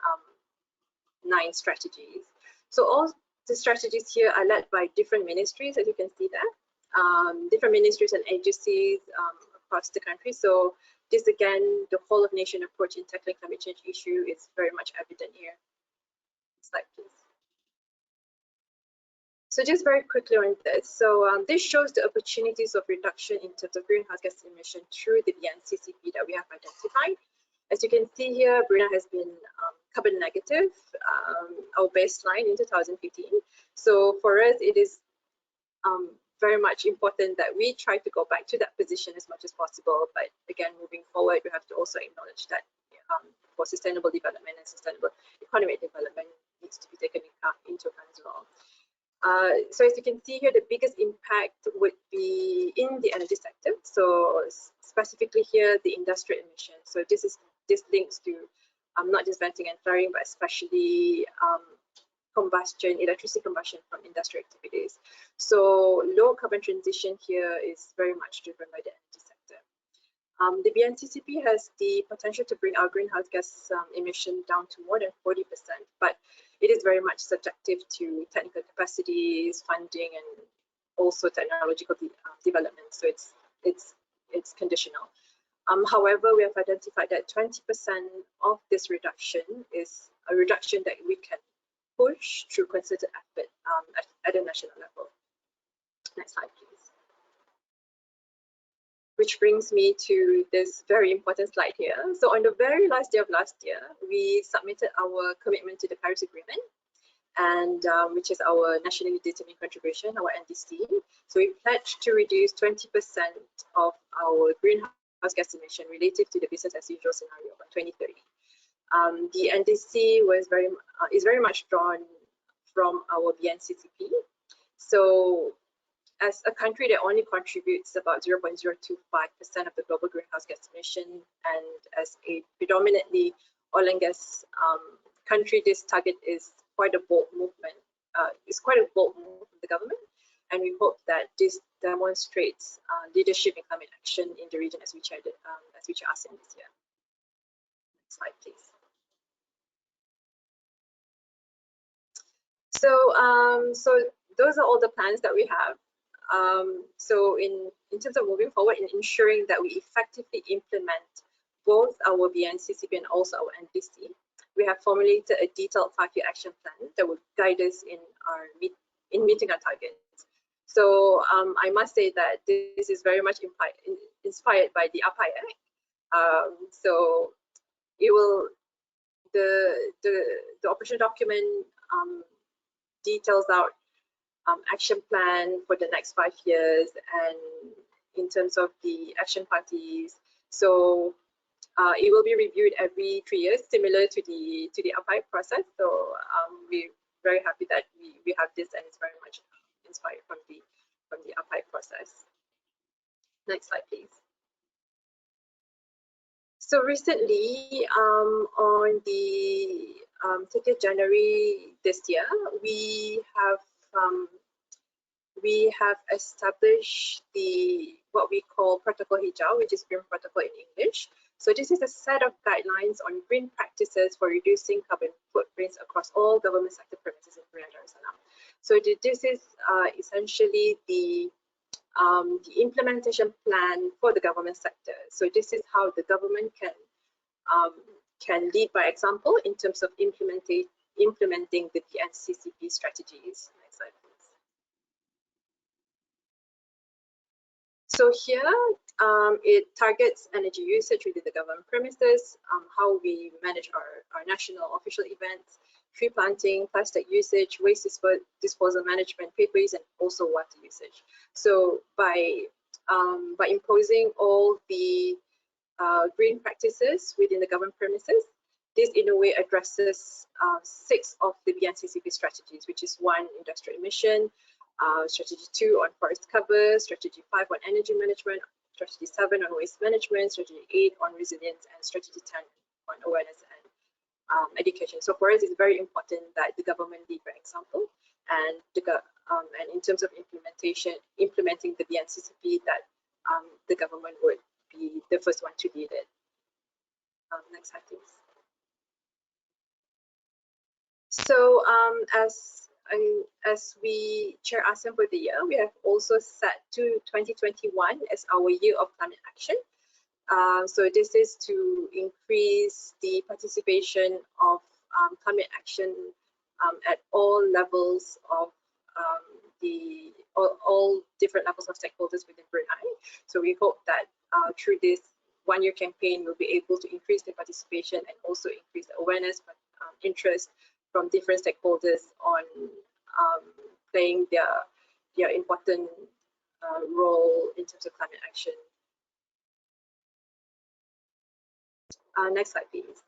9 strategies. So all the strategies here are led by different ministries, as you can see there, different ministries and agencies across the country. So this again, the whole of nation approach in tackling climate change issue is very much evident here. Next slide, please. So just very quickly on this. So this shows the opportunities of reduction in terms of greenhouse gas emission through the BNCCP that we have identified. As you can see here, Brunei has been carbon negative, our baseline in 2015. So for us, it is very much important that we try to go back to that position as much as possible. But again, moving forward, we have to also acknowledge that for sustainable development and sustainable economic development needs to be taken into account as well. So as you can see here, the biggest impact would be in the energy sector. So specifically here, the industrial emissions. So this links to not just venting and flaring, but especially electricity combustion from industrial activities. So low carbon transition here is very much driven by the energy sector. The BNCCP has the potential to bring our greenhouse gas emission down to more than 40%, but it is very much subjective to technical capacities, funding, and also technological development. So it's conditional. However, we have identified that 20% of this reduction is a reduction that we can push through concerted effort at a national level. Next slide, please. Which brings me to this very important slide here. So on the very last day of last year, we submitted our commitment to the Paris Agreement, and which is our nationally determined contribution, our NDC. So we pledged to reduce 20% of our greenhouse gas emission relative to the business as usual scenario by 2030. The NDC is very much drawn from our BNCCP. So as a country that only contributes about 0.025% of the global greenhouse gas emission, and as a predominantly oil and gas country, this target is quite a bold movement. It's quite a bold move from the government, and we hope that this demonstrates leadership in climate action in the region as we chair ASEAN this year. Next slide, please. So those are all the plans that we have. So in terms of moving forward and ensuring that we effectively implement both our BNCCP and also our NDC, we have formulated a detailed 5-year action plan that will guide us in meeting our targets. So I must say that this is very much inspired by the APAI Act. So it will the operational document details out action plan for the next 5 years, and in terms of the action parties. So it will be reviewed every 3 years, similar to the APAI process. So we're very happy that we have this, and it's very much inspired from the APAI process. Next slide, please. So recently, on the 30th January this year, we have established what we call Protocol Hijau, which is Green Protocol in English. So this is a set of guidelines on green practices for reducing carbon footprints across all government sector premises in Brunei Darussalam. So this is essentially the implementation plan for the government sector. So this is how the government can lead by example in terms of implementing the BNCCP strategies. Next slide, please. So here it targets energy usage within the government premises, how we manage our national official events, tree planting, plastic usage, waste disposal management, paper use, and also water usage. So by imposing all the green practices within the government premises, this in a way addresses 6 of the BNCCP strategies, which is 1, industrial emission, strategy 2 on forest cover, strategy 5 on energy management, strategy 7 on waste management, strategy 8 on resilience, and strategy 10 on awareness and education. So for us, it's very important that the government lead by example, and in terms of implementing the BNCCP, that the government would be the first one to lead it. Next slide, please. So as we chair ASEAN for the year, we have also set to 2021 as our year of climate action. So this is to increase the participation of climate action at all levels of all different levels of stakeholders within Brunei. So we hope that through this one-year campaign, we'll be able to increase the participation and also increase the awareness, interest from different stakeholders on playing their important role in terms of climate action. Next slide, please.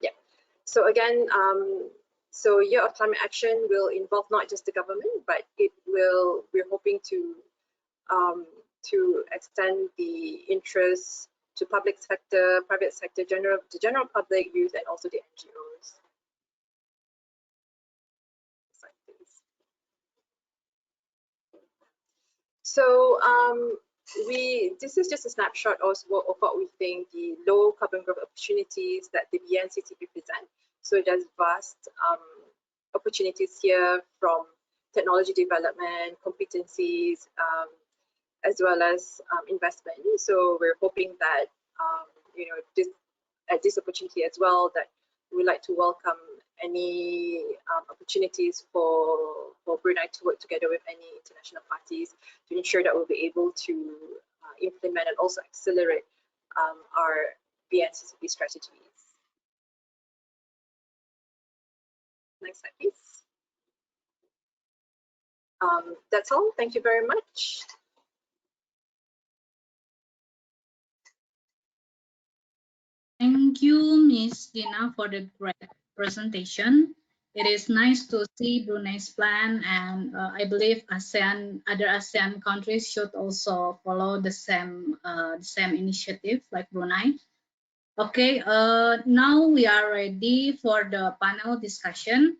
Yeah. So again, so year of climate action will involve not just the government, but we're hoping to extend the interest to public sector, private sector, the general public, youth, and also the NGOs. Next slide, please. So this is just a snapshot of what we think the low carbon growth opportunities that the BNCCP present. So there's vast opportunities here from technology development, competencies, as well as investment. So we're hoping that this opportunity as well, that we'd like to welcome any opportunities for Brunei to work together with any international parties to ensure that we'll be able to implement and also accelerate our BNCCP strategies. Next slide, please. That's all. Thank you very much.
Thank you, Ms. Dina, for the great presentation. It is nice to see Brunei's plan, and I believe other ASEAN countries should also follow the same initiative like Brunei. Okay, now we are ready for the panel discussion.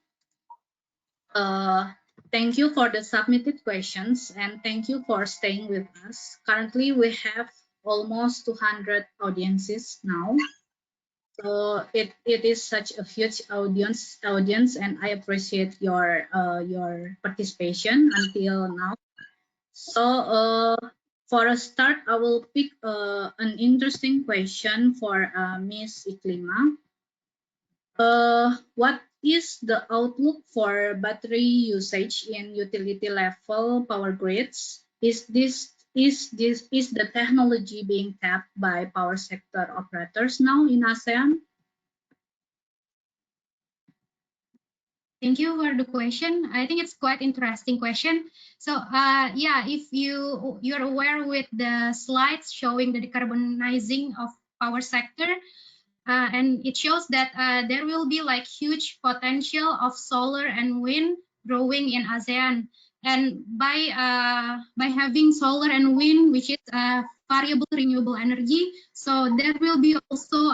Thank you for the submitted questions, and thank you for staying with us. Currently, we have almost 200 audiences now. So it is such a huge audience, and I appreciate your participation until now. So for a start, I will pick an interesting question for Ms. Iklima. What is the outlook for battery usage in utility level power grids? Is the technology being tapped by power sector operators now in ASEAN?
Thank you for the question. I think it's quite interesting question. So yeah, if you're aware with the slides showing the decarbonizing of power sector, and it shows that there will be like huge potential of solar and wind growing in ASEAN. And by having solar and wind, which is variable renewable energy, so there will be also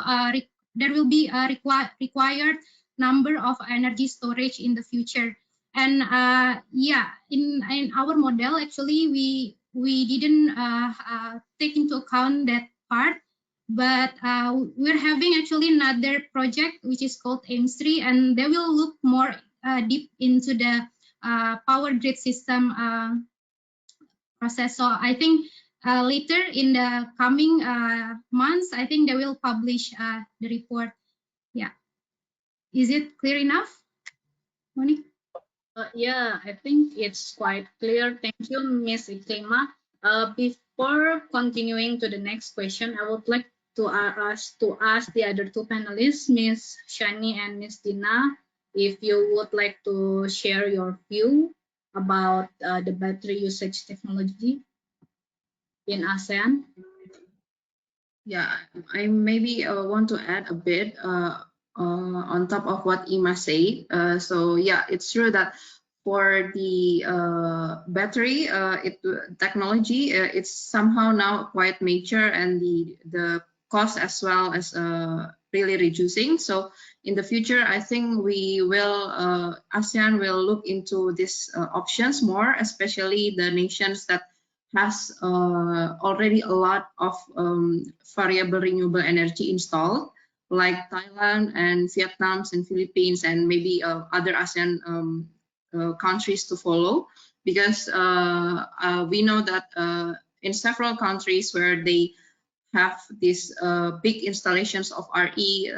required number of energy storage in the future. And yeah, in our model, actually, we didn't take into account that part, but we're having actually another project which is called AIMS3, and they will look more deep into the power grid system process. So I think later in the coming months, I think they will publish the report. Yeah. Is it clear enough, Monique?
Yeah, I think it's quite clear. Thank you, Ms. Iklima. Before continuing to the next question, I would like to ask the other two panelists, Ms. Shani and Ms. Dina, if you would like to share your view about the battery usage technology in ASEAN.
Yeah, I maybe want to add a bit on top of what Ima said. So yeah, it's true that for the battery technology, it's somehow now quite mature, and the cost as well as really reducing. So in the future, I think we will ASEAN will look into these options more, especially the nations that has already a lot of variable renewable energy installed, like Thailand and Vietnam and Philippines, and maybe other ASEAN countries to follow, because we know that in several countries where they have these big installations of RE,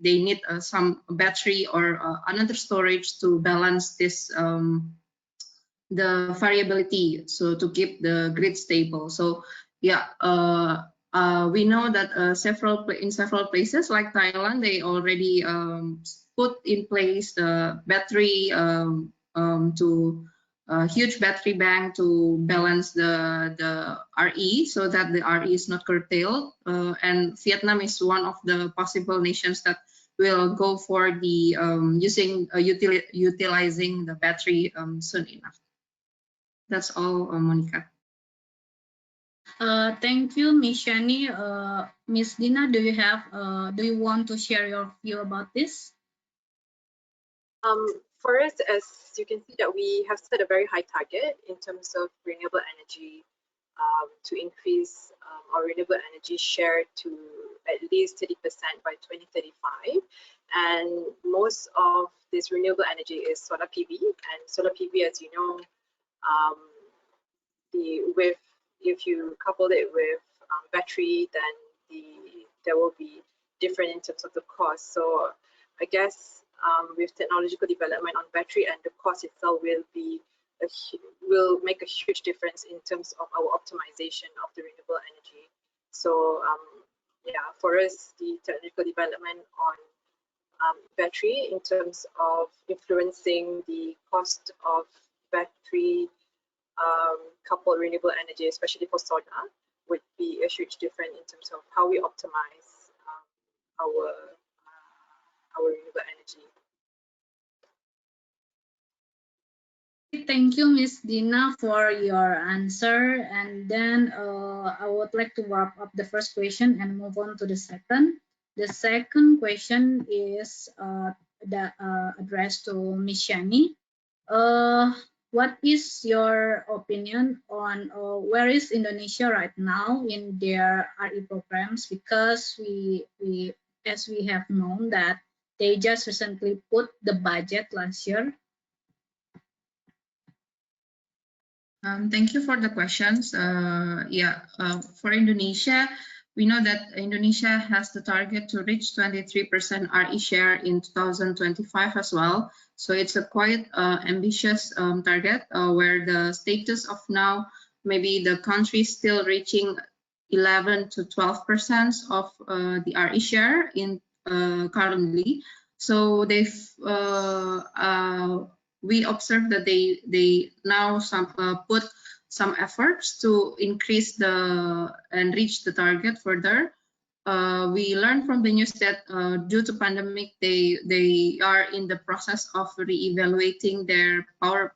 they need some battery or another storage to balance this the variability, so to keep the grid stable. So yeah, we know that in several places like Thailand, they already put in place the battery to huge battery bank to balance the RE, so that the RE is not curtailed. And Vietnam is one of the possible nations that will go for the utilizing the battery soon enough. That's all, Monica.
Thank you, Ms. Shani. Ms. Dina, do you want to share your view about this?
For us, as you can see, that we have set a very high target in terms of renewable energy to increase our renewable energy share to at least 30% by 2035. And most of this renewable energy is solar PV, and solar PV, as you know, if you couple it with battery, then there will be different in terms of the cost. So I guess with technological development on battery, and the cost itself will make a huge difference in terms of our optimization of the renewable energy. So yeah, for us, the technical development on battery in terms of influencing the cost of battery coupled renewable energy, especially for solar, would be a huge difference in terms of how we optimize our renewable energy.
Thank you, Ms. Dina, for your answer. And then I would like to wrap up the first question and move on to the second. The second question is addressed to Ms. Shani. What is your opinion on where is Indonesia right now in their RE programs? Because as we have known that they just recently put the budget last year.
Thank you for the questions. Yeah, for Indonesia, we know that Indonesia has the target to reach 23% RE share in 2025 as well. So it's a quite ambitious target where the status of now, maybe the country is still reaching 11 to 12% of the RE share in currently. So we observed that they now put some efforts to increase and reach the target further. We learned from the news that due to pandemic, they are in the process of re-evaluating their power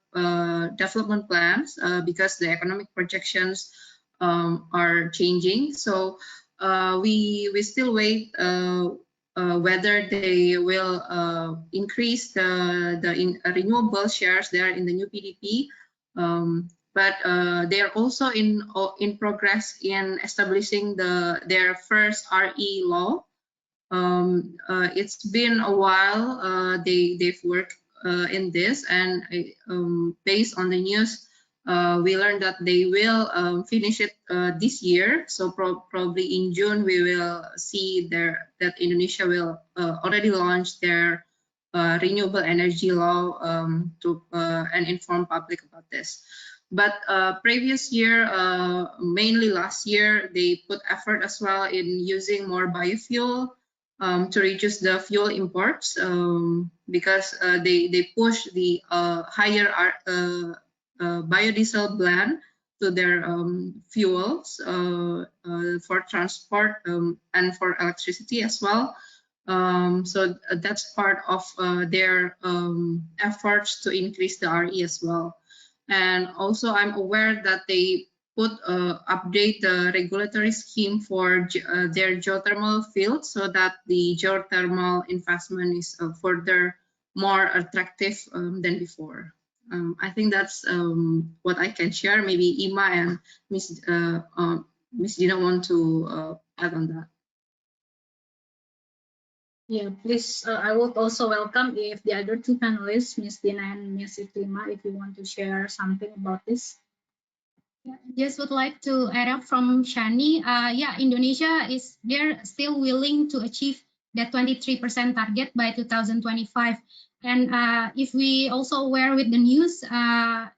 development plans because the economic projections are changing. So we still wait whether they will increase the renewable shares there in the new PDP. But they are also in progress in establishing their first RE law. It's been a while they've worked in this, and based on the news, we learned that they will finish it this year. So probably in June we will see that Indonesia will already launch their renewable energy law and inform public about this. But previous year, mainly last year, they put effort as well in using more biofuel to reduce the fuel imports because they push the higher biodiesel blend to their fuels for transport and for electricity as well. So that's part of their efforts to increase the RE as well. And also I'm aware that they update the regulatory scheme for their geothermal fields so that the geothermal investment is further more attractive than before. I think that's what I can share. Maybe Ima and Miss Dina want to add on that.
Yeah, please, I would also welcome if the other two panelists, Ms. Dina and Ms. Iklima, if you want to share something about this.
Yeah, just would like to add up from Shani. Yeah, Indonesia they're still willing to achieve that 23% target by 2025. And if we also aware with the news,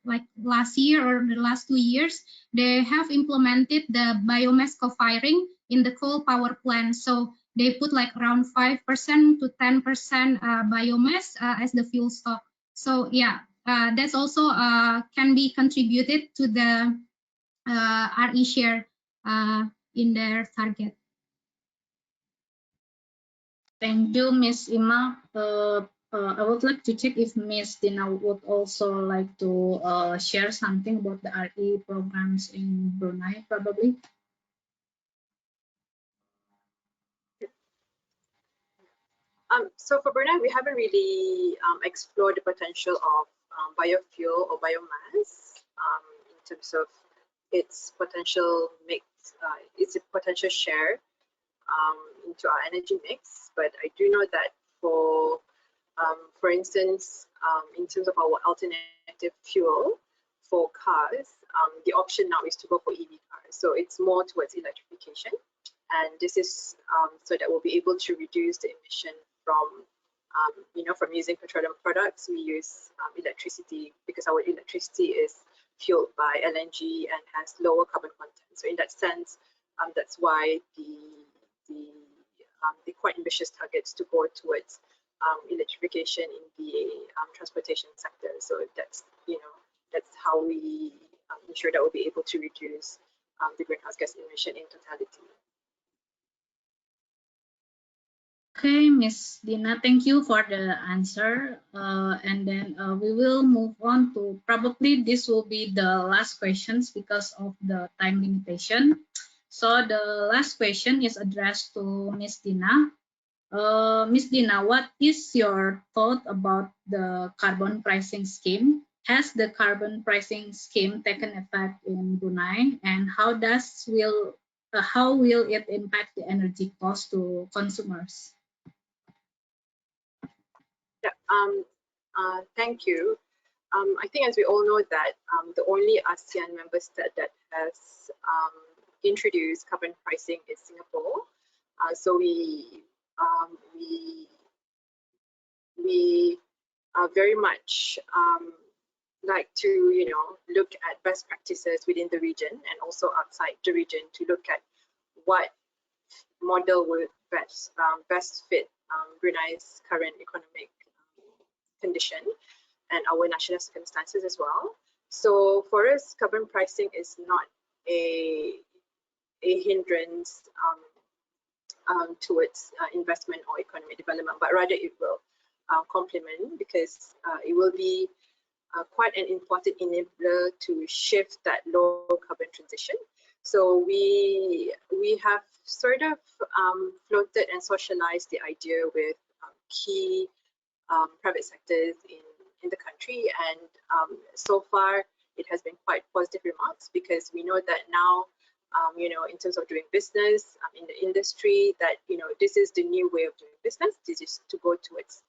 like last year or the last 2 years, they have implemented the biomass co-firing in the coal power plant. So they put like around 5% to 10% biomass as the fuel stock. So yeah, that's also can be contributed to the RE share in their target.
Thank you, Ms. Ima. I would like to check if Ms. Dina would also like to share something about the RE programs in Brunei, probably.
So for Brunei, we haven't really explored the potential of biofuel or biomass in terms of its potential mix, its potential share into our energy mix. But I do know that for instance, in terms of our alternative fuel for cars, the option now is to go for EV cars. So it's more towards electrification. And this is so that we'll be able to reduce the emission from, from using petroleum products. We use electricity because our electricity is fueled by LNG and has lower carbon content. So in that sense, that's why the quite ambitious targets to go towards electrification in the transportation sector. So that's that's how we ensure that we'll be able to reduce the greenhouse gas emission in totality.
Okay, Ms. Dina, thank you for the answer. And then we will move on to, probably this will be the last questions because of the time limitation. So the last question is addressed to Ms. Dina. Ms. Dina, what is your thought about the carbon pricing scheme? Has the carbon pricing scheme taken effect in Brunei, and how will it impact the energy cost to consumers?
Yeah, thank you. I think as we all know that the only ASEAN member state that has introduce carbon pricing in Singapore. So we very much like to look at best practices within the region and also outside the region to look at what model would best fit Brunei's current economic condition and our national circumstances as well. So for us, carbon pricing is not a hindrance towards investment or economic development, but rather it will complement, because it will be quite an important enabler to shift that low carbon transition. So we have sort of floated and socialized the idea with key private sectors in the country, and so far it has been quite positive remarks, because we know that now in terms of doing business in the industry, that this is the new way of doing business. This is to go towards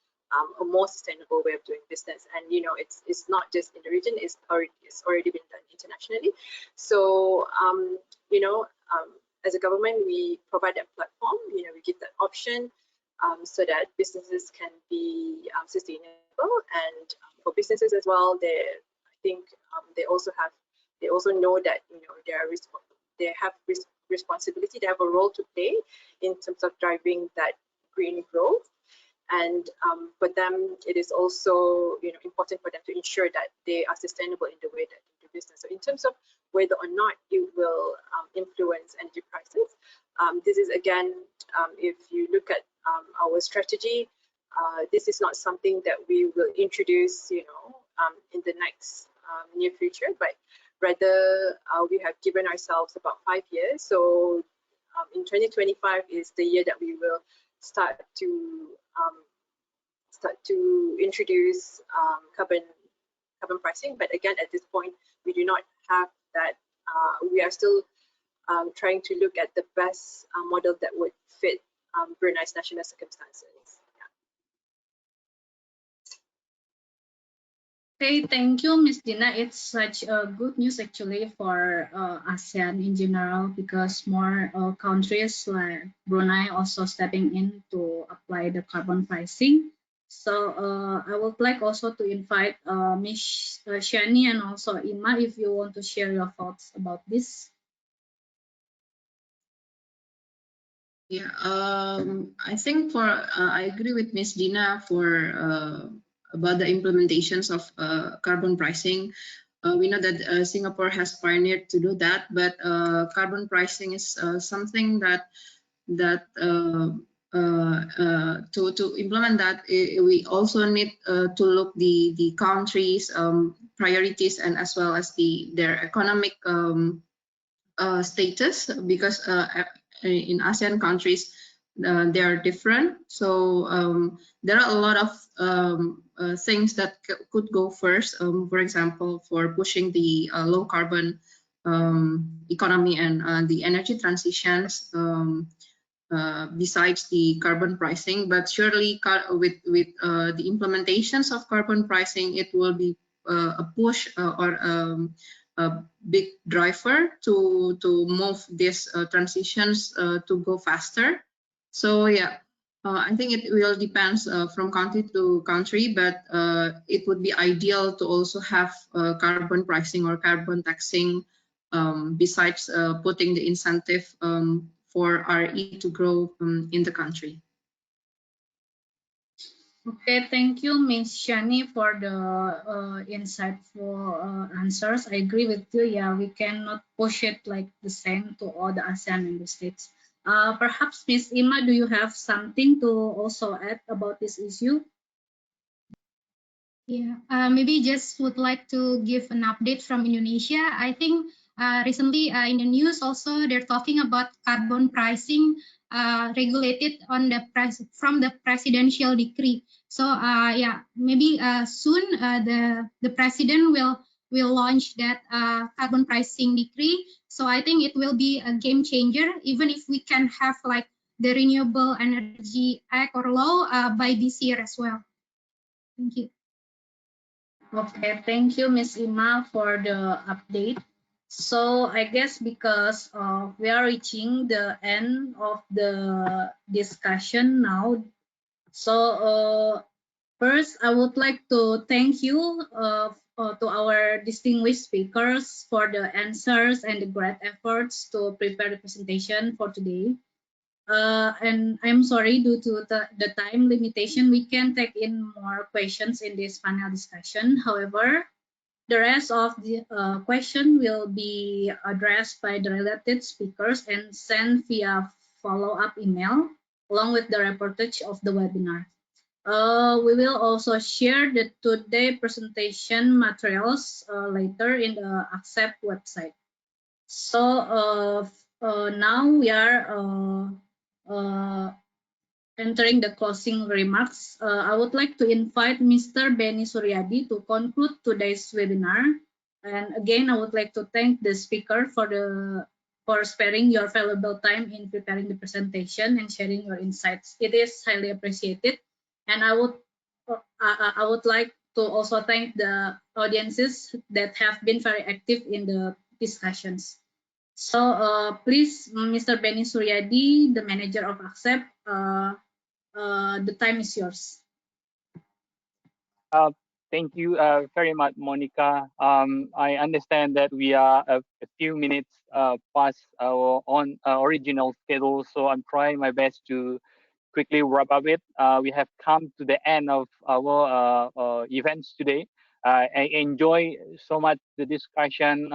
a more sustainable way of doing business, and it's not just in the region; it's already been done internationally. So as a government, we provide that platform. We give that option so that businesses can be sustainable, and for businesses as well, I think they also know that they have responsibility. They have a role to play in terms of driving that green growth. And for them, it is also important for them to ensure that they are sustainable in the way that they do business. So in terms of whether or not it will influence energy prices, this is again, if you look at our strategy, this is not something that we will introduce in the next near future, but rather we have given ourselves about 5 years. So in 2025 is the year that we will start to introduce carbon pricing. But again, at this point, we do not have that. We are still trying to look at the best model that would fit Brunei's national circumstances.
Okay, thank you, Ms. Dina. It's such a good news actually for ASEAN in general, because more countries like Brunei also stepping in to apply the carbon pricing. So I would like also to invite Ms. Shani and also Ima, if you want to share your thoughts about this.
Yeah, I think I agree with Ms. Dina about the implementations of carbon pricing. We know that Singapore has pioneered to do that, but carbon pricing is something that to implement that, we also need to look the countries' priorities, and as well as their economic status, because in ASEAN countries they are different. So there are a lot of things that could go first. For example, for pushing the low carbon economy and the energy transitions. Besides the carbon pricing, but surely with the implementations of carbon pricing, it will be a push or a big driver to move these transitions to go faster. So yeah, I think it will depend from country to country, but it would be ideal to also have carbon pricing or carbon taxing besides putting the incentive for RE to grow in the country.
Okay, thank you, Ms. Shani, for the insightful answers. I agree with you. Yeah, we cannot push it like the same to all the ASEAN member states. Perhaps, Ms. Ima, do you have something to also add about this issue?
Yeah, maybe just would like to give an update from Indonesia. I think recently in the news also they're talking about carbon pricing regulated on the price from the presidential decree. So yeah, maybe soon the president will launch that carbon pricing decree. So I think it will be a game changer, even if we can have like the Renewable Energy Act or law by this year as well. Thank you.
Okay, thank you, Ms. Ima, for the update. So I guess because we are reaching the end of the discussion now. So first, I would like to thank you to our distinguished speakers for the answers and the great efforts to prepare the presentation for today. And I'm sorry, due to the time limitation, we can take in more questions in this panel discussion. However, the rest of the question will be addressed by the related speakers and sent via follow-up email along with the reportage of the webinar. We will also share the today presentation materials later in the Accept website. So now we are entering the closing remarks. I would like to invite Mr. Benny Suryadi to conclude today's webinar. And again, I would like to thank the speaker for sparing your valuable time in preparing the presentation and sharing your insights. It is highly appreciated. And I would like to also thank the audiences that have been very active in the discussions. So please, Mr. Benny Suryadi, the manager of Accept, the time is yours.
Thank you very much, Monica. I understand that we are a few minutes past our original schedule, so I'm trying my best to quickly wrap up it. We have come to the end of our events today. I enjoy so much the discussion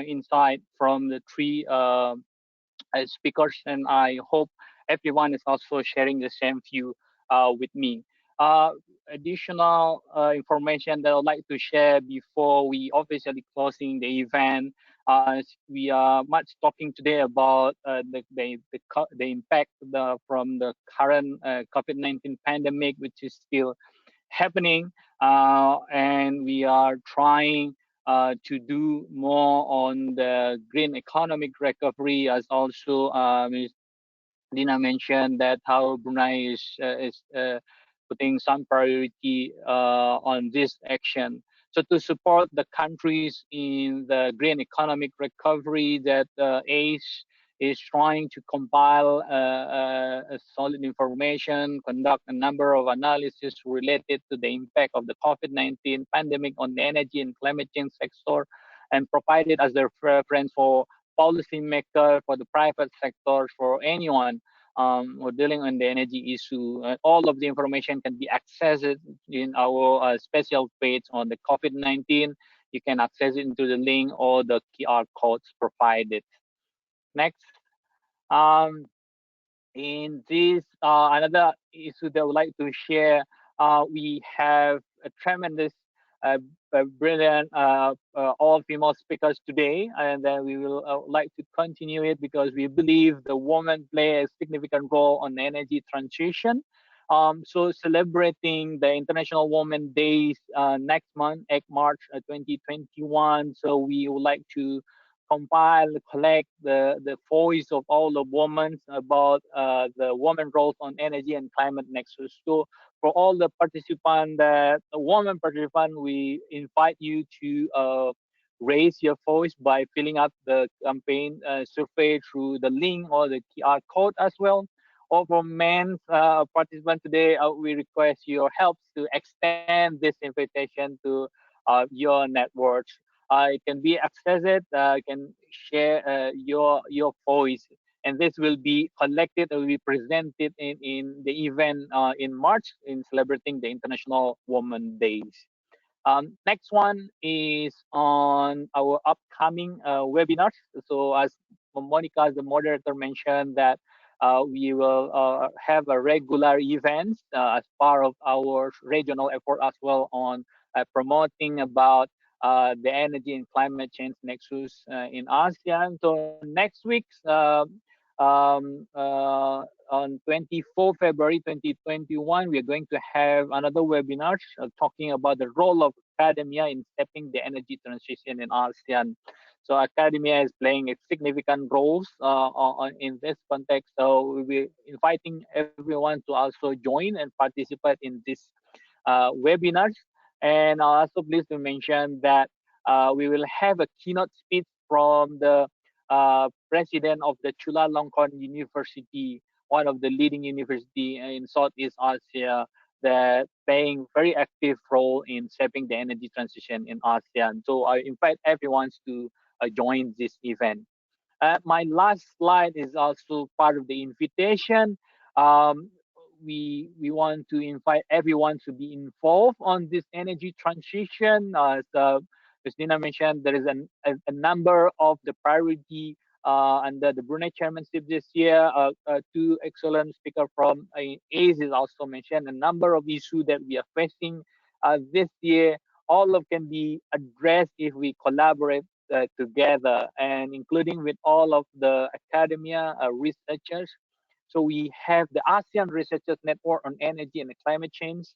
insight from the three speakers, and I hope everyone is also sharing the same view with me. Additional information that I'd like to share before we officially closing the event. We are much talking today about the impact from the current COVID-19 pandemic, which is still happening, and we are trying to do more on the green economic recovery, as also Ms. Dina mentioned that how Brunei is putting some priority on this action. So to support the countries in the green economic recovery, that ACE is trying to compile a solid information, conduct a number of analysis related to the impact of the COVID-19 pandemic on the energy and climate change sector, and provide it as a reference for policymakers, for the private sector, for anyone or dealing on the energy issue. All of the information can be accessed in our special page on the COVID-19. You can access it into the link or the QR codes provided. Next. In this, another issue that I would like to share, we have a tremendous brilliant all-female speakers today, and then we will like to continue it because we believe the women play a significant role on energy transition. So celebrating the International Women Days next month, 8 March 2021. So we would like to compile, collect the voice of all the women about the women roles on energy and climate nexus. So for all the participants, the women participant, we invite you to raise your voice by filling up the campaign survey through the link or the QR code as well. Or for men participants today, we request your help to extend this invitation to your networks. It can be accessed, can share your voice, and this will be collected or will be presented in the event in March in celebrating the International Women's Days. Next one is on our upcoming webinars. So as Monica, the moderator, mentioned that we will have a regular events as part of our regional effort as well on promoting about the energy and climate change nexus in ASEAN. So next week, on 24 February 2021, we are going to have another webinar talking about the role of academia in stepping the energy transition in ASEAN. So academia is playing a significant roles in this context. So we'll be inviting everyone to also join and participate in this webinars. And also pleased to mention that we will have a keynote speech from the president of the Chulalongkorn University, one of the leading university in Southeast Asia, that playing very active role in shaping the energy transition in ASEAN. So I invite everyone to join this event. My last slide is also part of the invitation. We want to invite everyone to be involved on this energy transition. As Nina mentioned, there is a number of the priority under the Brunei chairmanship this year. Two excellent speakers from ACE is also mentioned. A number of issues that we are facing this year, all of can be addressed if we collaborate together, and including with all of the academia researchers. So we have the ASEAN Researchers Network on Energy and Climate Change.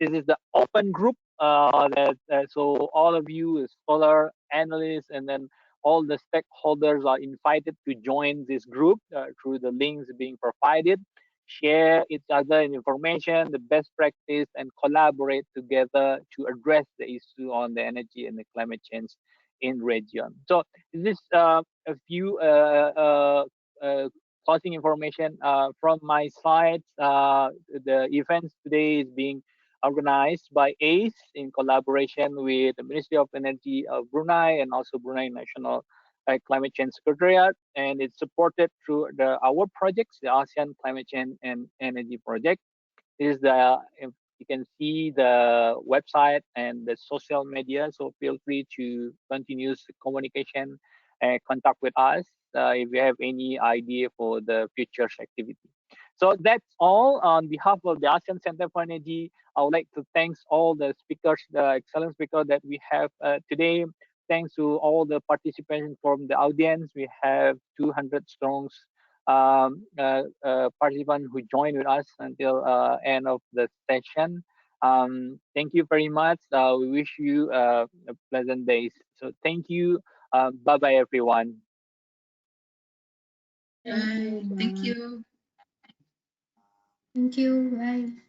This is the open group so all of you as scholar, analysts, and then all the stakeholders are invited to join this group through the links being provided, share each other information, the best practice, and collaborate together to address the issue on the energy and the climate change in region. So this a few closing information from my side. The events today is being organized by ACE in collaboration with the Ministry of Energy of Brunei and also Brunei National Climate Change Secretariat, and it's supported through our projects, the ASEAN Climate Change and Energy Project. This is you can see the website and the social media, so feel free to continue communication and contact with us if you have any idea for the future activity. So that's all. On behalf of the ASEAN Center for Energy, I would like to thank all the speakers, the excellent speakers that we have today. Thanks to all the participants from the audience. We have 200 strong participants who joined with us until end of the session. Thank you very much. We wish you a pleasant day. So thank you. Bye-bye, everyone.
Thank you.
Thank you. Bye.